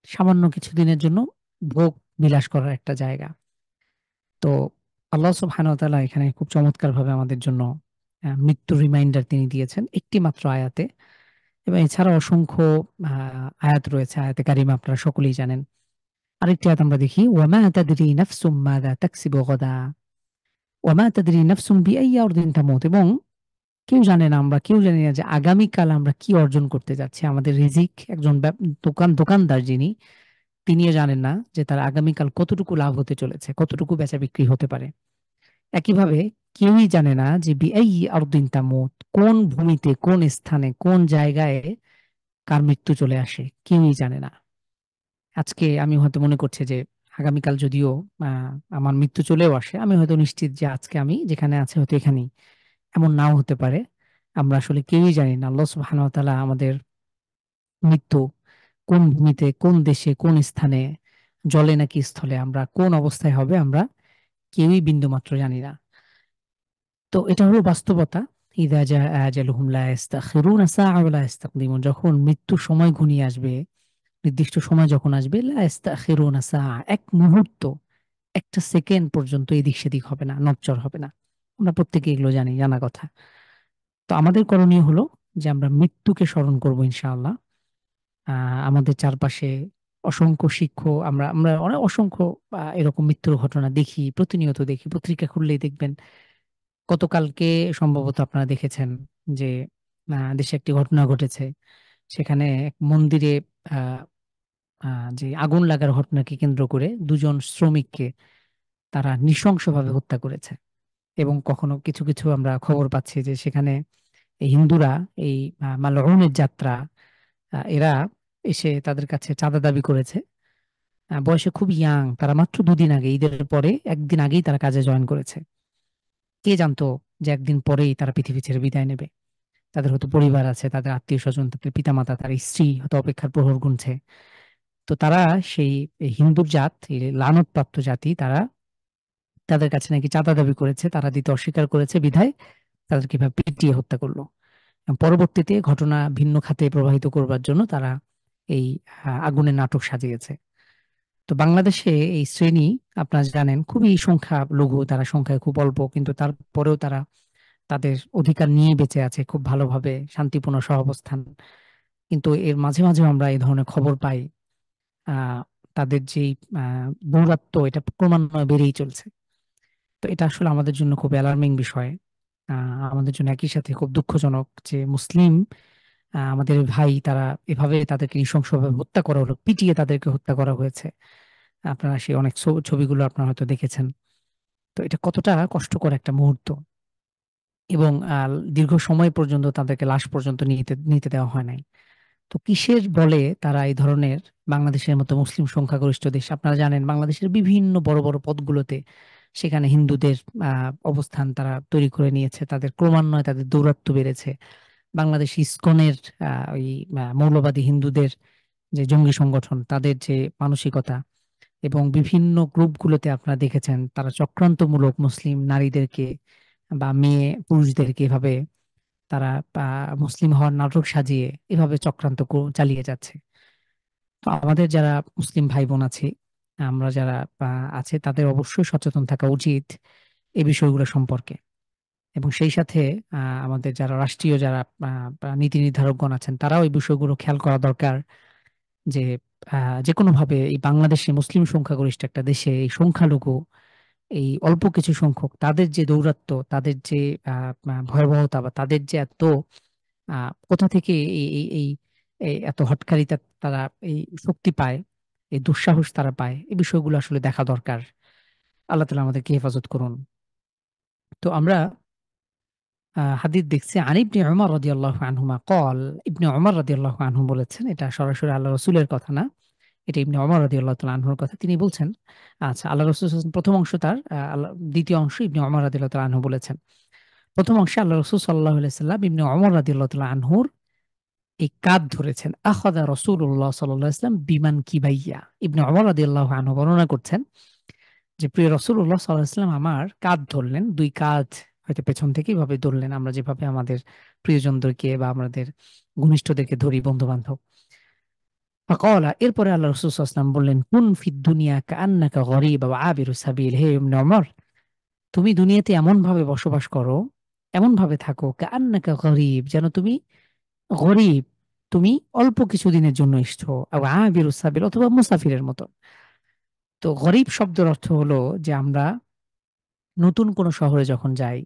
সামান্য কিছু দিনের জন্য ভোগ বিলাস করার একটা জায়গা। তো আল্লাহ সুবহানাহু ওয়া তাআলা এখানে খুব চমৎকার ভাবে আমাদের জন্য মৃত্যুর রিমাইন্ডার তিনি দিয়েছেন একটি মাত্র আয়াতে, এবং এছাড়া অসংখ্য আয়াত রয়েছে, আয়াতে কারিমা আপনারা সকলেই জানেন। আরেকটি আয়াত আমরা দেখি, ওয়ামা তাদরি নাফসুম মাযা তাকসিবু গাদা ওয়ামা তাদরি নাফসুম বিআইয়ি আরদিন তামুত। এবং কেউ জানি না যে আগামীকাল আমরা কি অর্জন করতে যাচ্ছি। আমাদের রিজিক, একজন দোকানদার যিনি, তিনিও জানেন না যে তার আগামীকাল কতটুকু লাভ হতে চলেছে, কতটুকু বেচা বিক্রি হতে পারে। একইভাবে কেউই জানে না যে বিআইয়ি আরদিন তামুত, কোন ভূমিতে, কোন স্থানে, কোন জায়গায় কার মৃত্যু চলে আসে, কেউই জানে না। আজকে আমি হয়তো মনে করছি যে আগামীকাল যদিও আমার মৃত্যু চলেও আসে, আমি হয়তো নিশ্চিত যে আজকে আমি যেখানে আছি হয়তো এখানেই, এমন নাও হতে পারে। আমরা আসলে কেউই জানি না আল্লাহ সুবহানাহু ওয়া তাআলা আমাদের মৃত্যু কোন ভূমিতে, কোন দেশে, কোন স্থানে, জলে নাকি স্থলে, আমরা কোন অবস্থায় হবে, আমরা কেউই বিন্দুমাত্র জানি না। তো এটা হলো বাস্তবতা। ইযা জাআ আজালুহুম লা ইস্তাখিরুনা সাআ ওয়া লা ইস্তাকদিমুন। যখন মৃত্যুর সময় ঘনিয়ে আসবে, নির্দিষ্ট সময় যখন আসবে, লা ইস্তাখিরুনা সাআ, এক মুহূর্ত, একটা সেকেন্ড পর্যন্ত এদিক সেদিক হবে না, নড়চড় হবে না। আমরা প্রত্যেকে এগুলো জানি, জানা কথা। তো আমাদের করণীয় হলো যে আমরা মৃত্যুকে স্মরণ করব ইনশাআল্লাহ। আমাদের চারপাশে অসংখ্য আমরা আমরা অনেক অসংখ্য এরকম মৃত্যুর ঘটনা দেখি, প্রতিনিয়ত দেখি। পত্রিকা খুললেই দেখবেন। গতকালকে সম্ভবত আপনারা দেখেছেন যে দেশে একটি ঘটনা ঘটেছে। সেখানে এক মন্দিরে আ আ যে আগুন লাগার ঘটনাকে কেন্দ্র করে ২ জন শ্রমিককে তারা নৃশংসভাবে হত্যা করেছে। এবং কখনো কিছু আমরা খবর পাচ্ছি যে সেখানে এই হিন্দুরা, এই মালউনের যাত্রা, এরা এসে তাদের কাছে চাঁদা দাবি করেছে। বয়সে খুব ইয়াং, তারা মাত্র ২ দিন আগে, ঈদের পরে ১ দিন আগেই তারা কাজে জয়েন করেছে। কে জানতো যে ১ দিন পরেই তারা পৃথিবী ছেড়ে বিদায় নেবে। তাদের হয়তো পরিবার আছে, তাদের আত্মীয়স্বজন, তাদের পিতামাতা, তার স্ত্রী হয়তো অপেক্ষার প্রহর গুনছে। তো তারা সেই হিন্দুর জাত, এই লানতপ্রাপ্ত জাতি, তারা তাদের কাছে নাকি চাঁদা দাবি করেছে, তারা দিতে অস্বীকার করেছে বিধায় তাদেরকে এভাবে পিটিয়ে হত্যা করলো। পরবর্তীতে ঘটনা ভিন্ন খাতে প্রবাহিত করবার জন্য তারা এই আগুনের নাটক সাজিয়েছে। তো বাংলাদেশে এই শ্রেণী, আপনারা জানেন, খুবই সংখ্যালঘু, তারা সংখ্যায় খুব অল্প, কিন্তু তারপরেও তারা তাদের অধিকার নিয়ে বেঁচে আছে খুব ভালোভাবে, শান্তিপূর্ণ সহাবস্থান। কিন্তু এর মাঝে মাঝে আমরা এই ধরনের খবর পাই। আহ তাদের যেই দৌরাত্ম্য, এটা ক্রমান্বয়ে বেড়েই চলছে। তো এটা আসলে আমাদের জন্য খুব অ্যালার্মিং বিষয়। আমাদের জন্য একই সাথে খুব দুঃখজনক যে মুসলিম আমাদের ভাই, তারা এভাবে তাদেরকে নৃশংসভাবে হত্যা করা হলো, পিটিয়ে তাদেরকে হত্যা করা হয়েছে। আপনারা সেই অনেক ছবিগুলো আপনারা হয়তো দেখেছেন। তো এটা কতটা কষ্টকর একটা মুহূর্ত। এবং দীর্ঘ সময় পর্যন্ত তাদেরকে লাশ পর্যন্ত নিতে নিতে দেওয়া হয় নাই। তো কিসের বলে তারা এই ধরনের, বাংলাদেশের মতো মুসলিম সংখ্যাগরিষ্ঠ দেশ, আপনারা জানেন বাংলাদেশের বিভিন্ন বড় বড় পদগুলোতে সেখানে হিন্দুদের অবস্থান তারা তৈরি করে নিয়েছে, তাদের ক্রমান্বয়ে তাদের দৌরাত্ম্য বেড়েছে। বাংলাদেশ ইসকনের ওই মৌলবাদী হিন্দুদের যে জঙ্গি সংগঠন, তাদের যে মানসিকতা, এবং বিভিন্ন গ্রুপগুলোতে আপনারা দেখেছেন তারা চক্রান্তমূলক মুসলিম নারীদেরকে বা মেয়ে পুরুষদেরকে এভাবে তারা মুসলিম হওয়ার নাটক সাজিয়ে এভাবে চক্রান্ত চালিয়ে যাচ্ছে। তো আমাদের যারা মুসলিম ভাই বোন আছে, আমরা যারা আছে, তাদের অবশ্যই সচেতন থাকা উচিত এই বিষয়গুলো সম্পর্কে। এবং সেই সাথে আমাদের যারা রাষ্ট্রীয় যারা নীতি নির্ধারকগণ আছেন, তারাও এই বিষয়গুলো খেয়াল করা দরকার যে যে কোনো ভাবে এই বাংলাদেশে মুসলিম সংখ্যাগরিষ্ঠ একটা দেশে এই সংখ্যালঘু, এই অল্প কিছু সংখ্যক, তাদের যে দৌরাত্ম্য, তাদের যে ভয়াবহতা, বা তাদের যে এত কোথা থেকে এই এই এই এই এত হঠকারিতা তারা এই শক্তি পায়, এই দুঃসাহস তারা পায়, এই বিষয়গুলো আসলে দেখা দরকার। আল্লাহ তাআলা আমাদেরকে হেফাজত করুন। তো আমরা হাদিস দেখছি, আন ইবনে উমর রাদিয়াল্লাহু আনহুমা ক্বাল, ইবনে উমর রাদিয়াল্লাহু আনহু বলেছেন, এটা সরাসরি আল্লাহ রাসূলের কথা না, এটা ইবনে উমর রাদিয়াল্লাহু তাআলা আনহুর কথা। তিনি বলছেন, আচ্ছা, আল্লাহ রাসূল সাল্লাল্লাহু আলাইহি ওয়াসাল্লাম প্রথম অংশ তার, দ্বিতীয় অংশ ইবনে উমর রাদিয়াল্লাহু তাআলা আনহু বলেছেন। প্রথম অংশে আল্লাহ রাসূল সাল্লাল্লাহু আলাইহি ওয়াসাল্লাম ইবনে উমর রাদিয়াল্লাহু তাআলা আনহুর এই কাঁধ ধরেছেন। আখাযা রাসূলুল্লাহ সাল্লাল্লাহু আলাইহি ওয়াসাল্লাম বিমান কিবাইয়া। ইবনে উমর রাদিয়াল্লাহু আনহু বর্ণনা করছেন যে প্রিয় রাসূলুল্লাহ সাল্লাল্লাহু আলাইহি ওয়াসাল্লাম আমার কাঁধ ধরলেন, দুই কাঁধ হয়তো পেছন থেকে এভাবে ধরলেন, আমরা যেভাবে আমাদের প্রিয়জনদেরকে বা আমাদের ঘনিষ্ঠদেরকে ধরি, বন্ধু-বান্ধব। ফাকালা, এরপরে আল্লাহ রাসূল সাল্লাল্লাহু আলাইহি ওয়াসাল্লাম বললেন, কুন ফিদ দুনিয়া কাআন্নাকা গরীব ওয়া আবিরুস সাবিল। হে ইবনে উমর, তুমি দুনিয়াতে এমন ভাবে বসবাস করো, এমন ভাবে থাকো, কাআন্নাকা গরীব, যেন তুমি গরীব, তুমি অল্প কিছুদিনের জন্য এসছো, আবিরুস সাবিল, অথবা মুসাফিরের মতো। তো গরিব শব্দের অর্থ হলো যে আমরা নতুন কোনো শহরে যখন যাই,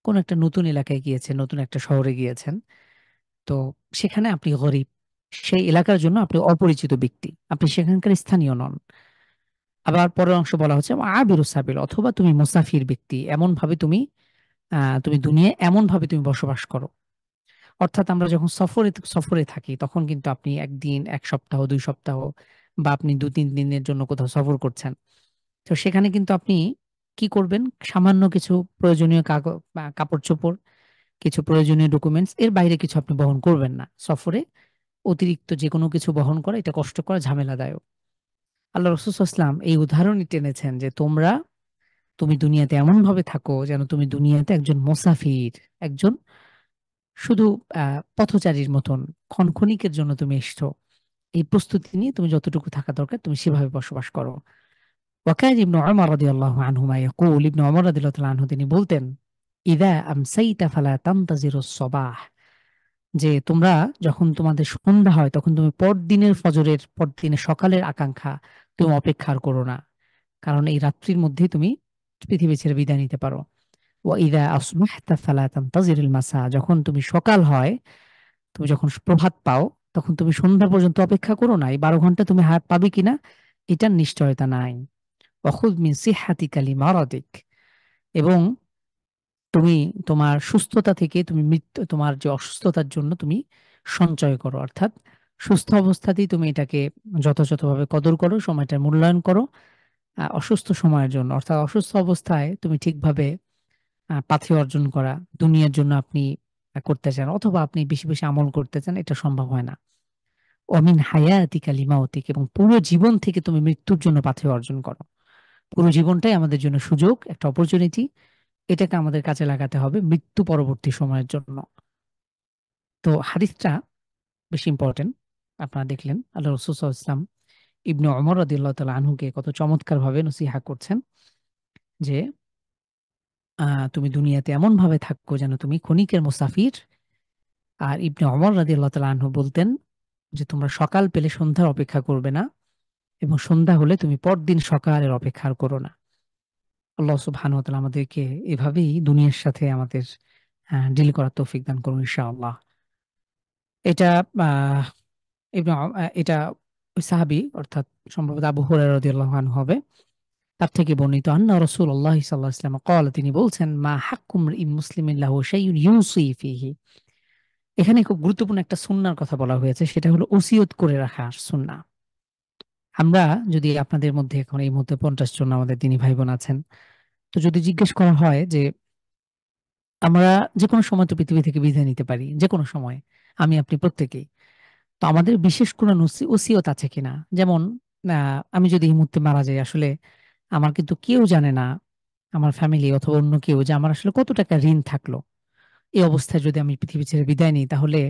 কোনো একটা নতুন এলাকায় গিয়েছেন, নতুন একটা শহরে গিয়েছেন, তো সেখানে আপনি গরিব। সেই এলাকার জন্য আপনি অপরিচিত ব্যক্তি, আপনি সেখানকার স্থানীয় নন। আবার পরের অংশ বলা হচ্ছে আবিরুস সাবিল, অথবা তুমি মুসাফির ব্যক্তি, এমন ভাবে তুমি তুমি দুনিয়ায় এমন ভাবে তুমি বসবাস করো। অর্থাৎ আমরা যখন সফরে সফরে থাকি তখন কিন্তু আপনি একদিন, এক সপ্তাহ, 2 সপ্তাহ, বা আপনি 2-3 দিনের জন্য কোথাও সফর করছেন। তো সেখানে কিন্তু আপনি কি করবেন, সামান্য কিছু প্রয়োজনীয় কাপড় চোপড়, কিছু প্রয়োজনীয় ডকুমেন্টস, এর বাইরে কিছু আপনি বহন করবেন না। সফরে অতিরিক্ত যে কোনো কিছু বহন করা এটা কষ্টকর, ঝামেলাদায়ক। আল্লাহ রাসূল সাল্লাল্লাহু আলাইহি ওয়াসাল্লাম এই উদাহরণই টেনেছেন যে তুমি দুনিয়াতে এমন ভাবে থাকো যেন তুমি দুনিয়াতে একজন মুসাফির, একজন শুধু পথচারীর মতন, ক্ষণক্ষণিকের জন্য তুমি এসছো। এই প্রস্তুতি নিয়ে তুমি যতটুকু থাকা দরকার তুমি সেভাবে বসবাস করো। ওয়াকান ইবনে উমর রাদিয়াল্লাহু আনহুমা ইয়াকুল, ইবনে উমর রাদিয়াল্লাহু তাআলা আনহু তিনি বলতেন, ইযা আমসাইতা ফালা তানতাজিরুস সাবাহ, যে তোমরা যখন তোমাদের সন্ধ্যা হয় তখন তুমি পরদিনের সকালের আকাঙ্ক্ষা তুমি অপেক্ষা আর করো না, কারণ এই রাত্রির মধ্যেই তুমি পৃথিবী ছেড়ে বিদায় নিতে পারো। ওয়া ইযা আসবাহতা ফালা তানতাজিরুল মাসা, যখন তুমি সকাল হয়, তুমি যখন প্রভাত পাও, তখন তুমি সন্ধ্যা পর্যন্ত অপেক্ষা করো না। এই 12 ঘন্টা তুমি হায়াত পাবে কিনা এটার নিশ্চয়তা নাই। ওয়াখুয মিন সিহহাতিকা লিমারাদিক, এবং তুমি তোমার সুস্থতা থেকে তুমি তোমার যে অসুস্থতার জন্য তুমি সঞ্চয় করো। অর্থাৎ সুস্থ অবস্থাতেই তুমি এটাকে যথাযথভাবে কদর করো, সময়টার মূল্যায়ন করো। অসুস্থ সময়ের জন্য, অর্থাৎ অসুস্থ অবস্থায় তুমি ঠিকভাবে পাথেয় অর্জন করা, দুনিয়ার জন্য আপনি করতে চান, অথবা আপনি বেশি বেশি আমল করতে চান, এটা সম্ভব হয় না। অমিন হায়াতিকা লিমাউতিক, এবং পুরো জীবন থেকে তুমি মৃত্যুর জন্য পাথেয় অর্জন করো। পুরো জীবনটাই আমাদের জন্য সুযোগ, একটা অপরচুনিটি। এটাকে আমাদের কাজে লাগাতে হবে মৃত্যু পরবর্তী সময়ের জন্য। তো হাদিসটা বেশি ইম্পর্টেন্ট। আপনারা দেখলেন আল্লাহ রাসূল সাল্লাল্লাহু আলাইহি ওয়াসাল্লাম ইবনে ওমর রাদিয়াল্লাহু তাআলা আনহুকে কত চমৎকার ভাবে নসিহা করছেন যে তুমি দুনিয়াতে এমন ভাবে থাকো যেন তুমি ক্ষণিকের মুসাফির। আর ইবনে ওমর রাদিয়াল্লাহু তাআলা আনহু বলতেন যে তোমরা সকাল পেলে সন্ধ্যার অপেক্ষা করবে না, এবং সন্ধ্যা হলে তুমি পরদিন সকালের অপেক্ষা আর করো না। আল্লাহ সুবহানাহু ওয়া তাআলা আমাদেরকে এভাবেই দুনিয়ার সাথে আমাদের ডিল করার তৌফিক দান করুন ইনশাআল্লাহ। এটা আহ এটা ওই সাহাবী, অর্থাৎ সম্ভবত আবু হুরায়রা রাদিয়াল্লাহু আনহু হবে, তার থেকে বর্ণিত, আন্না রাসূলুল্লাহ সাল্লাল্লাহু আলাইহি ওয়াসাল্লাম ক্বালা, তিনি বলছেন, মা হাক্কুম ইম মুসলিমিন লাহু শাইউন ইউসি ফিহি। এখানে খুব গুরুত্বপূর্ণ একটা সুন্নাহর কথা বলা হয়েছে, সেটা হলো ওসিয়ত করে রাখা সুন্নাহ। আমরা যদি আপনাদের মধ্যে এখন এই মুহূর্তে 50 জন আমাদের দিনী ভাই বোন আছেন, তো যদি জিজ্ঞেস করা হয় যে আমরা যেকোনো সময় তো পৃথিবী থেকে বিদায় নিতে পারি, যেকোনো সময়, আমি আপনি প্রত্যেকেই, তো আমাদের বিশেষ কোনো ওসিয়ত আছে কিনা? যেমন আমি যদি এই মুহূর্তে মারা যাই, আসলে আমার কিন্তু কেউ জানে না, আমার ফ্যামিলি অথবা অন্য কেউ, যে আমার আসলে কত টাকা ঋণ থাকলো। এই অবস্থায় যদি আমি পৃথিবী ছেড়ে বিদায় নিই, তাহলে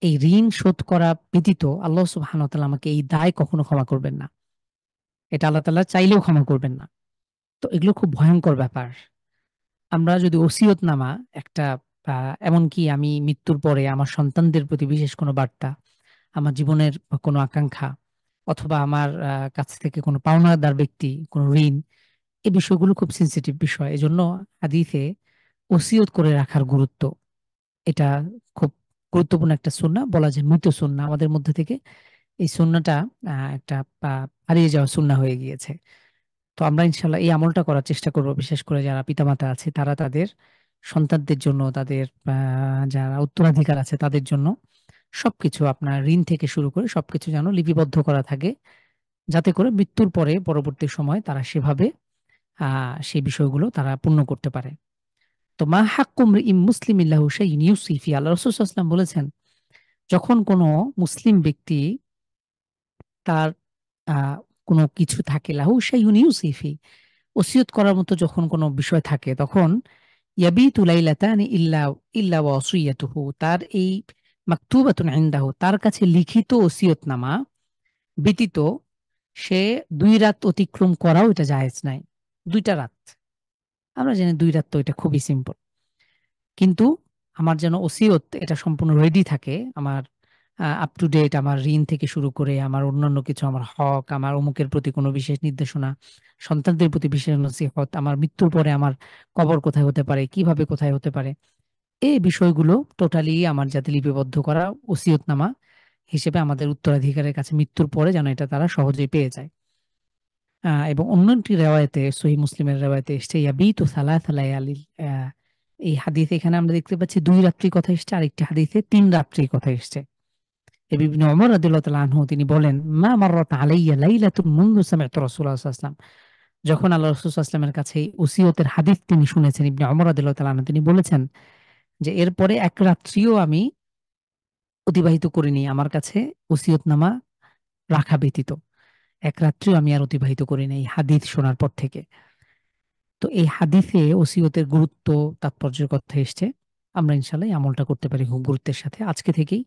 এই ঋণ শোধ করা ব্যতীত আল্লাহ সুবহানাহু ওয়া তাআলা আমাকে এই দায় কখনো ক্ষমা করবেন না। এটা আল্লাহ তাআলা চাইলেও ক্ষমা করবেন না। তো এগুলো খুব ভয়ঙ্কর ব্যাপার। আমরা যদি ওসিয়তনামা একটা, এমনকি আমি মৃত্যুর পরে আমার সন্তানদের প্রতি বিশেষ কোনো বার্তা, আমার জীবনের কোনো আকাঙ্ক্ষা, অথবা আমার কাছ থেকে কোনো পাওনাদার ব্যক্তি কোনো ঋণ, এই বিষয়গুলো খুব সেনসিটিভ বিষয়। এজন্য হাদিসে ওসিয়ত করে রাখার গুরুত্ব, এটা খুব গুরুত্বপূর্ণ একটা সুন্নাহ, বলা যায় মৃত সুন্নাহ। আমাদের মধ্যে থেকে এই সুন্নাহটা একটা হারিয়ে যাওয়া সুন্নাহ হয়ে গিয়েছে। তো আমরা ইনশাল্লাহ এই আমলটা করার চেষ্টা করব, বিশেষ করে যারা পিতামাতা আছে তারা তাদের সন্তানদের জন্য, তাদের যারা উত্তরাধিকার আছে তাদের জন্য সবকিছু, আপনার ঋণ থেকে শুরু করে সবকিছু যেন লিপিবদ্ধ করা থাকে, যাতে করে মৃত্যুর পরে পরবর্তী সময় তারা সেভাবে সেই বিষয়গুলো তারা পূর্ণ করতে পারে। তো মা হাক্কুম ইম মুসলিমিন লাহু শাইউন ইউসি ফি, আল্লাহ রাসূল সাল্লাল্লাহু আলাইহি ওয়াসাল্লাম বলেছেন, যখন কোনো মুসলিম ব্যক্তি তার কোনো কিছু থাকে, লাহু শাইউন ইউসি ফি, ওসিয়ত করার মতো যখন কোনো বিষয় থাকে, তখন ইয়াবিতু লাইলাতানি ইল্লা ইল্লা ওয়াসিয়াতুহু, তার এই মাকতুবাতুন ইনদাহু, তার কাছে লিখিত ওসিয়তনামা ব্যতীত সে 2 রাত অতিক্রম করাও এটা জায়েজ নাই। 2টা রাত, আমরা জানি 2 রাত, তো এটা খুবই সিম্পল। কিন্তু আমার যেন ওসিয়ত এটা সম্পূর্ণ রেডি থাকে, আমার আপ টু ডেট আমার ঋণ থেকে শুরু করে আমার অন্যান্য কিছু, আমার হক, আমার অমুকের প্রতি কোনো বিশেষ নির্দেশনা, সন্তানদের প্রতি বিশেষ নসিহত, আমার মৃত্যুর পরে আমার কবর কোথায় হতে পারে, কিভাবে কোথায় হতে পারে, এই বিষয়গুলো টোটালি আমার যাতে লিপিবদ্ধ করা ওসিয়তনামা হিসেবে আমাদের উত্তরাধিকারের কাছে মৃত্যুর পরে যেন এটা তারা সহজেই পেয়ে যায়। এবং অন্য একটি রেওয়ায়েতে, সহিহ মুসলিমের রেওয়ায়েতে এসছে ইয়াবিতু সালাসা লায়ালিল। এই হাদিসে এখানে আমরা দেখতে পাচ্ছি 2 রাত্রির কথা এসছে, আরেকটি হাদিসে 3 রাত্রির কথা এসছে। ইবনে ওমর রাদিয়াল্লাহু তাআলা আনহু তিনি বলেন, মা মাররাত আলাইয়া লাইলাতুন মুনযু সামি'তু রাসূলুল্লাহ সাল্লাল্লাহু আলাইহি ওয়াসাল্লাম। যখন আল্লাহ রাসূল সাল্লাল্লাহু আলাইহি ওয়াসাল্লামের কাছে এই ওসিয়তের হাদিস তিনি শুনেছেন, ইবনে ওমর রাদিয়াল্লাহু তাআলা আনহু তিনি বলেছেন যে এরপরে এক রাত্রিও আমি অতিবাহিত করিনি আমার কাছে ওসিয়তনামা রাখা ব্যতীত। এক রাত্রিও আমি আর অতিবাহিত করিনি এই হাদিস শোনার পর থেকে। তো এই হাদিসে ওসিয়তের গুরুত্ব, তাৎপর্যের কথা এসছে। আমরা ইনশাআল্লাহ এই আমলটা করতে পারি খুব গুরুত্বের সাথে। আজকে থেকেই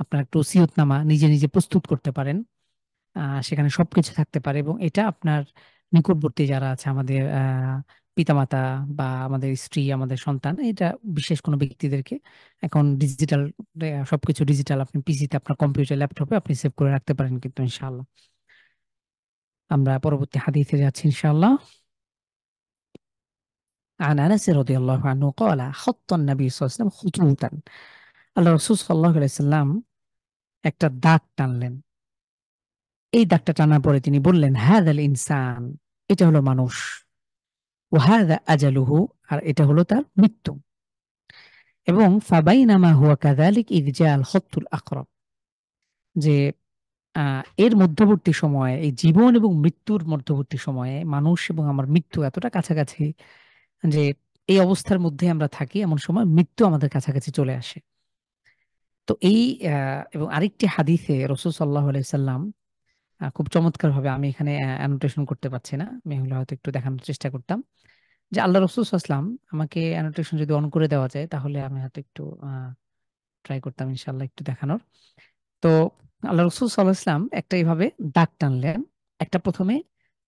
আপনার একটা ওসিয়তনামা নিজে নিজে প্রস্তুত করতে পারেন। সেখানে সবকিছু থাকতে পারে এবং এটা আপনার নিকটবর্তী যারা আছে, আমাদের পিতামাতা বা আমাদের স্ত্রী, আমাদের সন্তান, এটা বিশেষ কোনো ব্যক্তিদেরকে এখন ডিজিটাল, সবকিছু ডিজিটাল, আপনি পিসিতে, আপনার কম্পিউটার, ল্যাপটপে আপনি সেভ করে রাখতে পারেন কিন্তু ইনশাআল্লাহ। আমরা পরবর্তী হাদিসে যাচ্ছি ইনশাআল্লাহ। عن أنس رضي الله عنه قال خط النبي صلى الله عليه وسلم خطوطا। আল্লাহ রাসূল সাল্লাল্লাহু আলাইহি সাল্লাম একটা দাগ টানলেন। এই দাগটা টানার পরে তিনি বললেন, হাযাল ইনসান, এটা হলো মানুষ, ওয়া হাযা আজালুহু, আর এটা হলো তার মৃত্যু। এবং ফাবাইনামা হুয়া কাযালিক ইয জাআল খাত্তুল আকরাব, যে এর মধ্যবর্তী সময়ে, এই জীবন এবং মৃত্যুর মধ্যবর্তী সময়ে মানুষ এবং আমার মৃত্যু এতটা কাছাকাছি যে এই অবস্থার মধ্যে আমরা থাকি, এমন সময় মৃত্যু আমাদের কাছাকাছি চলে আসে। তো এই এবং আরেকটি হাদিসে রাসূল সাল্লাল্লাহু আলাইহি সাল্লাম খুব চমৎকারভাবে, আমি এখানে অ্যানোটেশন করতে পারছি না, আমি হলে হয়তো একটু দেখানোর চেষ্টা করতাম, যে আল্লাহ রাসূল সাল্লাল্লাহু আলাইহি সাল্লাম, আমাকে অ্যানোটেশন যদি অন করে দেওয়া যায় তাহলে আমি হয়তো একটু ট্রাই করতাম ইনশাআল্লাহ একটু দেখানোর। তো আল্লাহ রাসূল সাল্লাল্লাহু আলাইহি সাল্লাম একটা এইভাবে দাগ টানলেন, একটা প্রথমে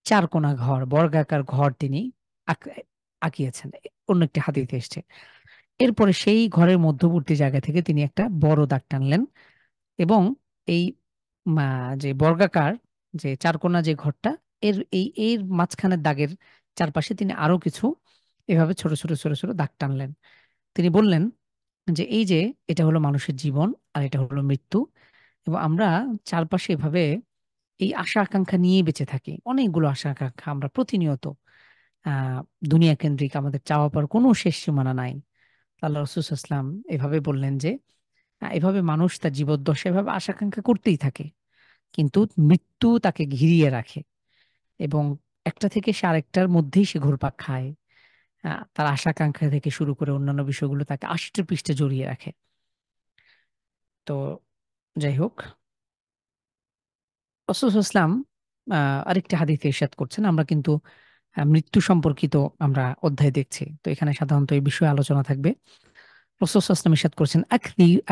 4 কোণা ঘর, বর্গাকার ঘর তিনি আঁকিয়েছেন, অন্য একটি হাদিসে এসছে। এরপরে সেই ঘরের মধ্যবর্তী জায়গা থেকে তিনি একটা বড় দাগ টানলেন এবং এই যে বর্গাকার, যে 4 কোণা যে ঘরটা, এর মাঝখানের দাগের চারপাশে তিনি আরো কিছু এভাবে ছোট ছোট ছোট ছোট দাগ টানলেন। তিনি বললেন যে এই যে এটা হলো মানুষের জীবন আর এটা হলো মৃত্যু, এবং আমরা চারপাশে এভাবে এই আশা আকাঙ্ক্ষা নিয়ে বেঁচে থাকি, অনেকগুলো আশা আকাঙ্ক্ষা আমরা প্রতিনিয়ত, আহ দুনিয়া কেন্দ্রিক, আমাদের চাওয়া পাওয়ার কোনো শেষ সীমানা নাই। আল্লাহ রাসূল সাল্লাল্লাহু আলাইহি ওয়াসাল্লাম এভাবে বললেন যে এভাবে মানুষ তার জীবদ্দশায় এভাবে আশা আকাঙ্ক্ষা করতেই থাকে, কিন্তু মৃত্যু তাকে ঘিরিয়ে রাখে এবং একটা থেকে সে আরেকটার মধ্যেই সে ঘুরপাক খায়। তার আশা আকাঙ্ক্ষা থেকে শুরু করে অন্যান্য বিষয়গুলো তাকে আষ্টের পৃষ্ঠে জড়িয়ে রাখে। তো যাই হোক, রাসূল সাল্লাল্লাহু আলাইহি ওয়াসাল্লাম আরেকটি হাদিসে ইরশাদ করছেন, আমরা কিন্তু মৃত্যু সম্পর্কিত আমরা অধ্যায় দেখছি, তো এখানে সাধারণত এই বিষয়ে আলোচনা থাকবে। রাসূল সাল্লাল্লাহু আলাইহি ওয়াসাল্লাম ইরশাদ করছেন,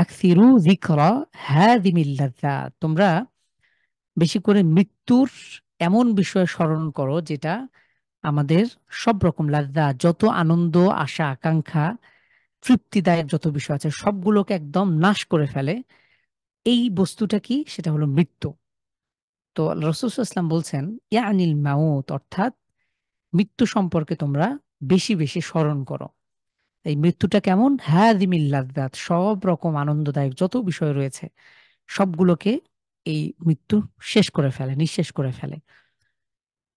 আকসিরু যিকরা হাযিমিল লাযযাত, তোমরা বেশি করে মৃত্যুর এমন বিষয় স্মরণ করো যেটা আমাদের সব রকম লাযযা, যত আনন্দ, আশা আকাঙ্ক্ষা, তৃপ্তিদায়ক যত বিষয় আছে সবগুলোকে একদম নাশ করে ফেলে। এই বস্তুটা কি? সেটা হলো মৃত্যু। তো রাসূল সাল্লাল্লাহু আলাইহি ওয়াসাল্লাম বলছেন, ইয়ানিল মাউত, অর্থাৎ মৃত্যু সম্পর্কে তোমরা বেশি বেশি স্মরণ করো। এই মৃত্যুটা কেমন? হাযিমিল লাযযাত, সব রকম আনন্দদায়ক যত বিষয় রয়েছে সবগুলোকে এই মৃত্যু শেষ করে ফেলে, নিঃশেষ করে ফেলে।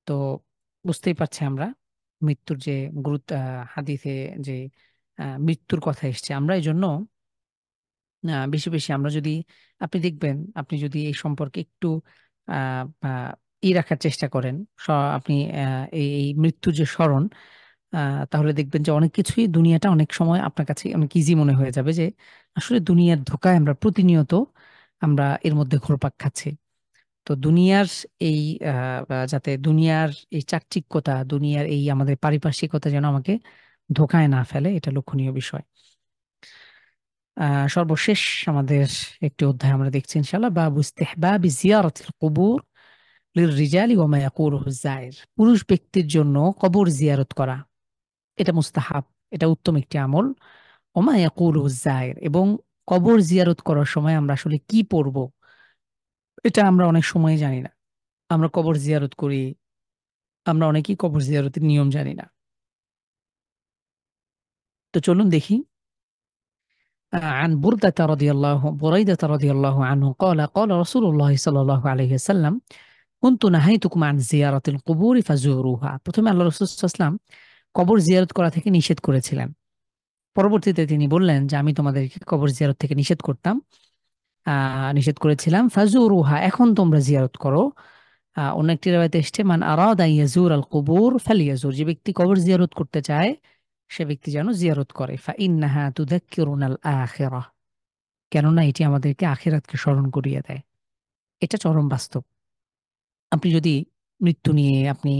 তো বুঝতেই পারছি আমরা মৃত্যুর যে গুরুত্ব, হাদিসে যে মৃত্যুর কথা এসছে, আমরা এই জন্য বেশি বেশি আমরা যদি, আপনি দেখবেন, আপনি যদি এই সম্পর্কে একটু আহ, আহ, রাখার চেষ্টা করেন, আপনি এই মৃত্যুর যে স্মরণ, তাহলে দেখবেন যে অনেক কিছুই, দুনিয়াটা অনেক সময় আপনার কাছে অনেক ইজি মনে হয়ে যাবে, যে আসলে দুনিয়ার ধোঁকায় আমরা প্রতিনিয়ত আমরা এর মধ্যে ঘুরপাক খাচ্ছি। তো দুনিয়ার এই যাতে দুনিয়ার এই চাকচিক্যতা, দুনিয়ার এই আমাদের পারিপার্শ্বিকতা যেন আমাকে ধোঁকায় না ফেলে, এটা লক্ষণীয় বিষয়। সর্বশেষ আমাদের একটি অধ্যায় আমরা দেখছি ইনশাআল্লাহ, বাবু ইস্তিহবাবি জিয়ারাতিল কুবুর লিররিজালি ওয়া মা ইয়াকুলুহু যায়ের। পুরুষ ব্যক্তির জন্য কবর জিয়ারত করা এটা মুস্তাহাব, এটা উত্তম একটি আমল। ওয়া মা ইয়াকুলুহু যায়ের, এবং কবর জিয়ারত করার সময় আমরা আসলে কি পড়ব এটা আমরা অনেক সময় জানি না। আমরা কবর জিয়ারত করি, আমরা অনেকেই কবর জিয়ারতের নিয়ম জানি না। তো চলুন দেখি। عن بريدة رضي الله عنه قال قال رسول الله صلى الله عليه وسلم كنت نهيتكم عن زيارة القبور فزوروها। প্রথমে আল্লাহ রাসূল সাল্লাল্লাহু আলাইহি ওয়াসাল্লাম কবর জিয়ারত করা থেকে নিষেধ করেছিলেন। পরবর্তীতে তিনি বললেন যে আমি তোমাদেরকে কবর জিয়ারত থেকে নিষেধ করেছিলাম। ফাজুরুহা, এখন তোমরা জিয়ারত করো। অন্য একটি রাওয়ায়াতে এসেছে মান আরাদা ইয়াজুর আল কুবুর ফালিয়াজুর, যে ব্যক্তি কবর জিয়ারত করতে চায় সে ব্যক্তি যেন জিয়ারত করে। ফা ইন্নাহা তুযাক্কিরুনাল আখিরাহ, কেননা এটি আমাদেরকে আখিরাতকে স্মরণ করিয়ে দেয়। এটা চরম বাস্তব। আপনি যদি মৃত্যু নিয়ে আপনি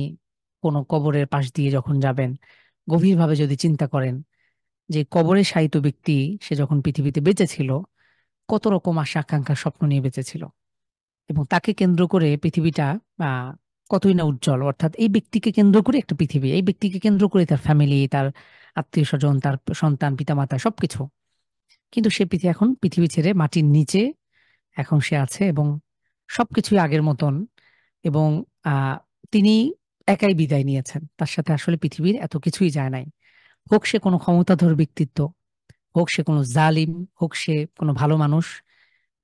কোনো কবরের পাশ দিয়ে যখন যাবেন, গভীরভাবে যদি চিন্তা করেন যে কবরে শায়িত ব্যক্তি সে যখন পৃথিবীতে বেঁচে ছিল কত রকম আশা আকাঙ্ক্ষা স্বপ্ন নিয়ে বেঁচে ছিল, এবং তাকে কেন্দ্র করে পৃথিবীটা কতই না উজ্জ্বল। অর্থাৎ এই ব্যক্তিকে কেন্দ্র করে একটা পৃথিবী, এই ব্যক্তিকে কেন্দ্র করে তার ফ্যামিলি, তার আত্মীয় স্বজন, তার সন্তান, পিতামাতা সবকিছু। কিন্তু সে এখন পৃথিবী ছেড়ে মাটির নিচে এখন সে আছে, এবং সবকিছুই আগের মতন। এবং তিনি একাই বিদায় নিয়েছেন, তার সাথে আসলে পৃথিবীর এত কিছুই যায় নাই। হোক সে কোনো ক্ষমতাধর ব্যক্তিত্ব, হোক সে কোনো জালিম, হোক সে কোনো ভালো মানুষ,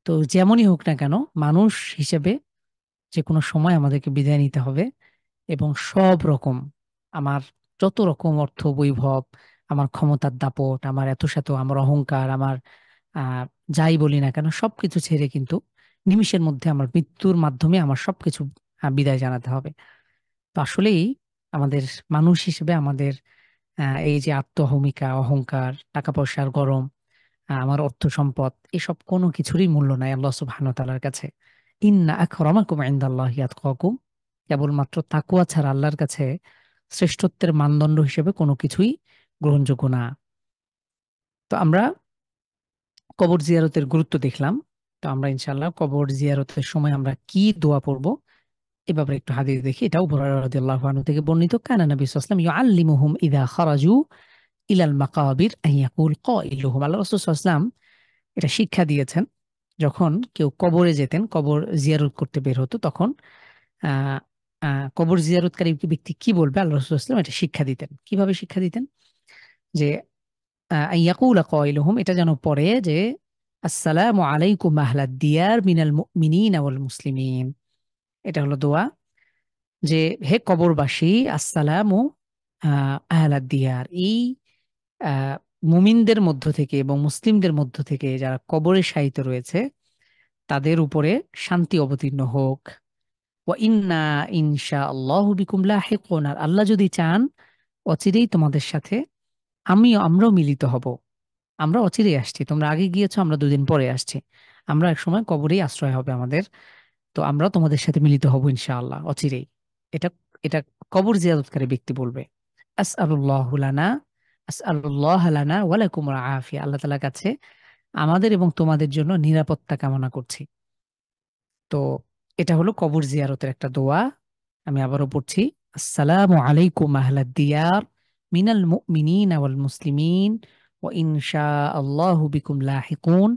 তো যেমনই হোক না কেন মানুষ হিসেবে যে কোনো সময় আমাদেরকে বিদায় নিতে হবে। এবং সব রকম আমার যত রকম অর্থ বৈভব, আমার ক্ষমতার দাপট, আমার এত শত আমার অহংকার, আমার আহ যাই বলি না কেন সবকিছু ছেড়ে কিন্তু নিমিষের মধ্যে আমার মৃত্যুর মাধ্যমে আমার সবকিছু বিদায় জানাতে হবে। তো আসলেই আমাদের মানুষ হিসেবে আমাদের এই যে আত্মহমিকা, অহংকার, টাকা পয়সার গরম, আমার অর্থ সম্পদ, এসব কোনো কিছুরই মূল্য নাই আল্লাহ সুবহানাহু ওয়া তাআলার কাছে। ইন্না আকরামাকুম ইনদাল্লাহি আতকাকুম, কেবলমাত্র তাকওয়া ছাড়া আল্লাহর কাছে শ্রেষ্ঠত্বের মানদণ্ড হিসেবে কোনো কিছুই গ্রহণযোগ্য না। তো আমরা কবর জিয়ারতের গুরুত্ব দেখলাম। তো আমরা ইনশাআল্লাহ কবর জিয়ারতের সময় আমরা কি দোয়া পড়ব এ ব্যাপারে একটু হাদিস দেখি। এটাও বুরায়রা রাদিয়াল্লাহু আনহু থেকে বর্ণিত। কানা নবী সাল্লাল্লাহু আলাইহি ওয়াসাল্লাম ইউআল্লিমুহুম ইযা খারাজু ইলাল মাকাবির আন ইয়াকুল কাইলুহুম। আল্লাহ রাসূল সাল্লাল্লাহু আলাইহি ওয়াসাল্লাম এটা শিক্ষা দিয়েছেন, যখন কেউ কবরে যেতেন, কবর জিয়ারত করতে বের হতো, তখন আহ কবর জিয়ারতকারী ব্যক্তি কি বলবে আল্লাহ রাসূল সাল্লাল্লাহু আলাইহি ওয়াসাল্লাম এটা শিক্ষা দিতেন। কিভাবে শিক্ষা দিতেন? যে ইয়াকুলা কাইলুহুম, এটা যেন পড়ে যে আসসালামু আলাইকুম আহলাদ দিয়ার মিনাল মুমিনিনা ওয়াল মুসলিমিন। এটা হলো দোয়া যে হে কবরবাসী, আসসালামু আহলাদ দিয়ার, এই আহ মুমিনদের মধ্য থেকে এবং মুসলিমদের মধ্য থেকে যারা কবরে শায়িত রয়েছে তাদের উপরে শান্তি অবতীর্ণ হোক। ওয়া ইন্না ইনশাআল্লাহু বিকুম লাহিকুন, আর আল্লাহ যদি চান অচিরেই তোমাদের সাথে আমরাও মিলিত হব। আমরা অচিরেই আসছি, তোমরা আগে গিয়েছো, আমরা দুদিন পরে আসছি, আমরা এক সময় কবরেই আশ্রয় হবে আমাদের। তো আমরা তোমাদের সাথে মিলিত হব ইনশাআল্লাহ অচিরেই। এটা এটা কবর জিয়ারতকারী ব্যক্তি বলবে। আসআলুল্লাহু লানা আসআলুল্লাহ লানা ওয়া লাকুমুল আফিয়া, আল্লাহ তাআলার কাছে আমাদের এবং তোমাদের জন্য নিরাপত্তা কামনা করছি। তো এটা হলো কবর জিয়ারতের একটা দোয়া। আমি আবারও পড়ছি। আসসালামু আলাইকুম আহলাদ দিয়ার মিনাল মুমিনিনা ওয়াল মুসলিমিন ওয়া ইনশাআল্লাহু বিকুম লাহিকুন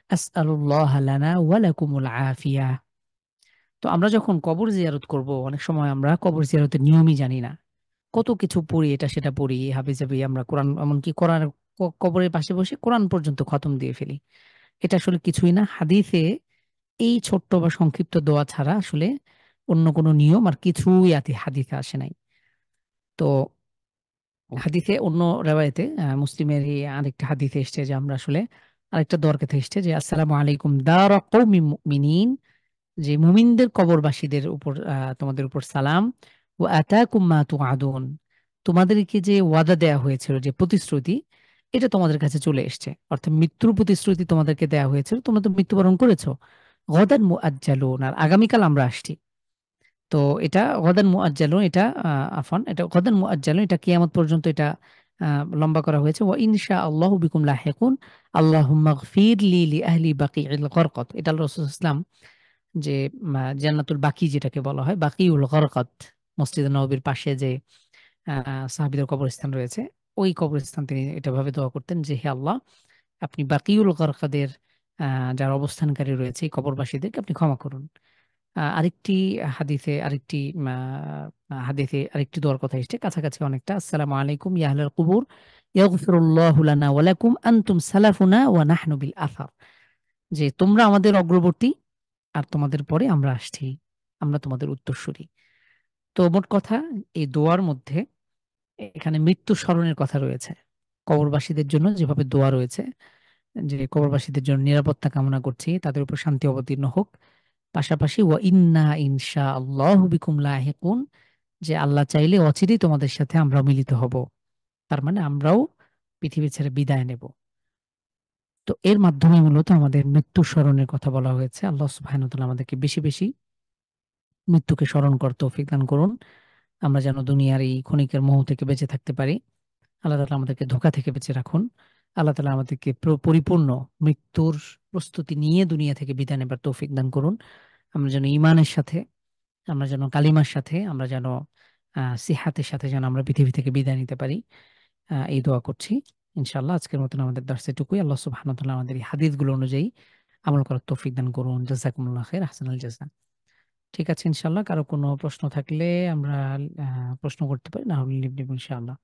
আসআলুল্লাহ লানা ওয়া লাকুমুল আফিয়া। তো আমরা যখন কবর জিয়ারত করব, অনেক সময় আমরা কবর জিয়ারতের নিয়মই জানি না, কত কিছু পড়ি, এটা সেটা পড়ি, হাবিজাবি আমরা কোরআন, এমনকি কোরআন কবরের পাশে বসে কোরআন পর্যন্ত খতম দিয়ে ফেলি। এটা আসলে কিছুই না। হাদিসে এই ছোট্ট বা সংক্ষিপ্ত দোয়া ছাড়া আসলে অন্য কোনো নিয়ম আর কিছুই হাদিসে আসে নাই। তো হাদিসে অন্য রেওয়ায়েতে মুসলিমের এই আরেকটা হাদিসে এসছে যে আমরা আসলে আরেকটা দোয়ার কথা এসছে যে আসসালামু আলাইকুম দারা কওমি মুমিনিন, যে মুমিনদের কবরবাসীদের উপর তোমাদের উপর সালাম। ওয়া আতাকুম মা তুআদুন, তোমাদেরকে যে ওয়াদা দেয়া হয়েছিল, যে প্রতিশ্রুতি, এটা তোমাদের কাছে চলে এসেছে। অর্থাৎ মৃত্যুর প্রতিশ্রুতি তোমাদেরকে দেয়া হয়েছিল, তোমরা তো মৃত্যুবরণ করেছো। গদান মুআজ্জালুন, আর আগামীকাল আমরা আসছি। তো এটা গদান মুআজ্জালুন, এটা আফওয়ান, এটা গদান মুআজ্জালুন, এটা কিয়ামত পর্যন্ত এটা লম্বা করা হয়েছে। ওয়া ইনশাআল্লাহু বিকুম লাহিকুন আল্লাহুম্মা গফির লি লিআহলি বাকিউল গরকত। এটা আল্লাহ রাসূল সাল্লাল্লাহু আলাইহি ওয়াসাল্লাম যে জান্নাতুল বাকি যেটাকে বলা হয়, বাকিউল গরকত, মসজিদে নববীর পাশে যে সাহাবীদের কবরস্থান রয়েছে, ওই কবরস্থান তিনি এটা ভাবে দোয়া করতেন যে হে আল্লাহ, আপনি বাকিউল গরকাদের যারা অবস্থানকারী রয়েছে এই কবরবাসীদেরকে আপনি ক্ষমা করুন। আরেকটি হাদিসে আরেকটি দোয়ার কথা এসেছে কাছাকাছি অনেকটা, আসসালামু আলাইকুম ইয়া আহলাল কুবুর ইয়াগফিরুল্লাহু লানা ওয়া লাকুম আনতুম সালাফুনা ওয়া নাহনু বিল আসার, যে তোমরা আমাদের অগ্রবর্তী আর তোমাদের পরে আমরা আসছি, আমরা তোমাদের উত্তরসূরি। তো মোট কথা এই দোয়ার মধ্যে এখানে মৃত্যু স্মরণের কথা রয়েছে, কবরবাসীদের জন্য যেভাবে দোয়া রয়েছে যে কবরবাসীদের জন্য নিরাপত্তা কামনা করছি, তাদের উপর শান্তি অবতীর্ণ হোক, পাশাপাশি ওয়া ইন্না ইনশা আল্লাহু বিকুম লাহিকুন, যে আল্লাহ চাইলে অচিরেই তোমাদের সাথে আমরা মিলিত হব, তার মানে আমরাও পৃথিবী ছেড়ে বিদায় নেব। তো এর মাধ্যমে মূলত আমাদের মৃত্যু স্মরণের কথা বলা হয়েছে। আল্লাহ সুবহানাহু ওয়া তাআলা আমাদেরকে বেশি বেশি মৃত্যুকে স্মরণ করতে তৌফিক দান করুন, আমরা যেন দুনিয়ার এই ক্ষণিকের মোহ থেকে বেঁচে থাকতে পারি। আল্লাহ তাআলা আমাদেরকে ধোঁকা থেকে বেঁচে রাখুন। আল্লাহ তাআলা আমাদেরকে পরিপূর্ণ মৃত্যুর প্রস্তুতি নিয়ে দুনিয়া থেকে বিদায় নেবার তৌফিক দান করুন। আমরা যেন ঈমানের সাথে, আমরা যেন কালিমার সাথে, আমরা যেন সিহাতের সাথে যেন আমরা পৃথিবী থেকে বিদায় নিতে পারি, এই দোয়া করছি। ইনশাআল্লাহ আজকের মতন আমাদের দর্স এটুকুই। আল্লাহ সুবহানাহু ওয়া তাআলা আমাদের এই হাদিসগুলো অনুযায়ী আমল করার তৌফিক দান করুন। জাযাকুমুল্লাহ খাইর, আহসানুল জাযা। ঠিক আছে, ইনশাআল্লাহ কারো কোনো প্রশ্ন থাকলে আমরা প্রশ্ন করতে পারি, না হলে লিভ দিব ইনশাআল্লাহ।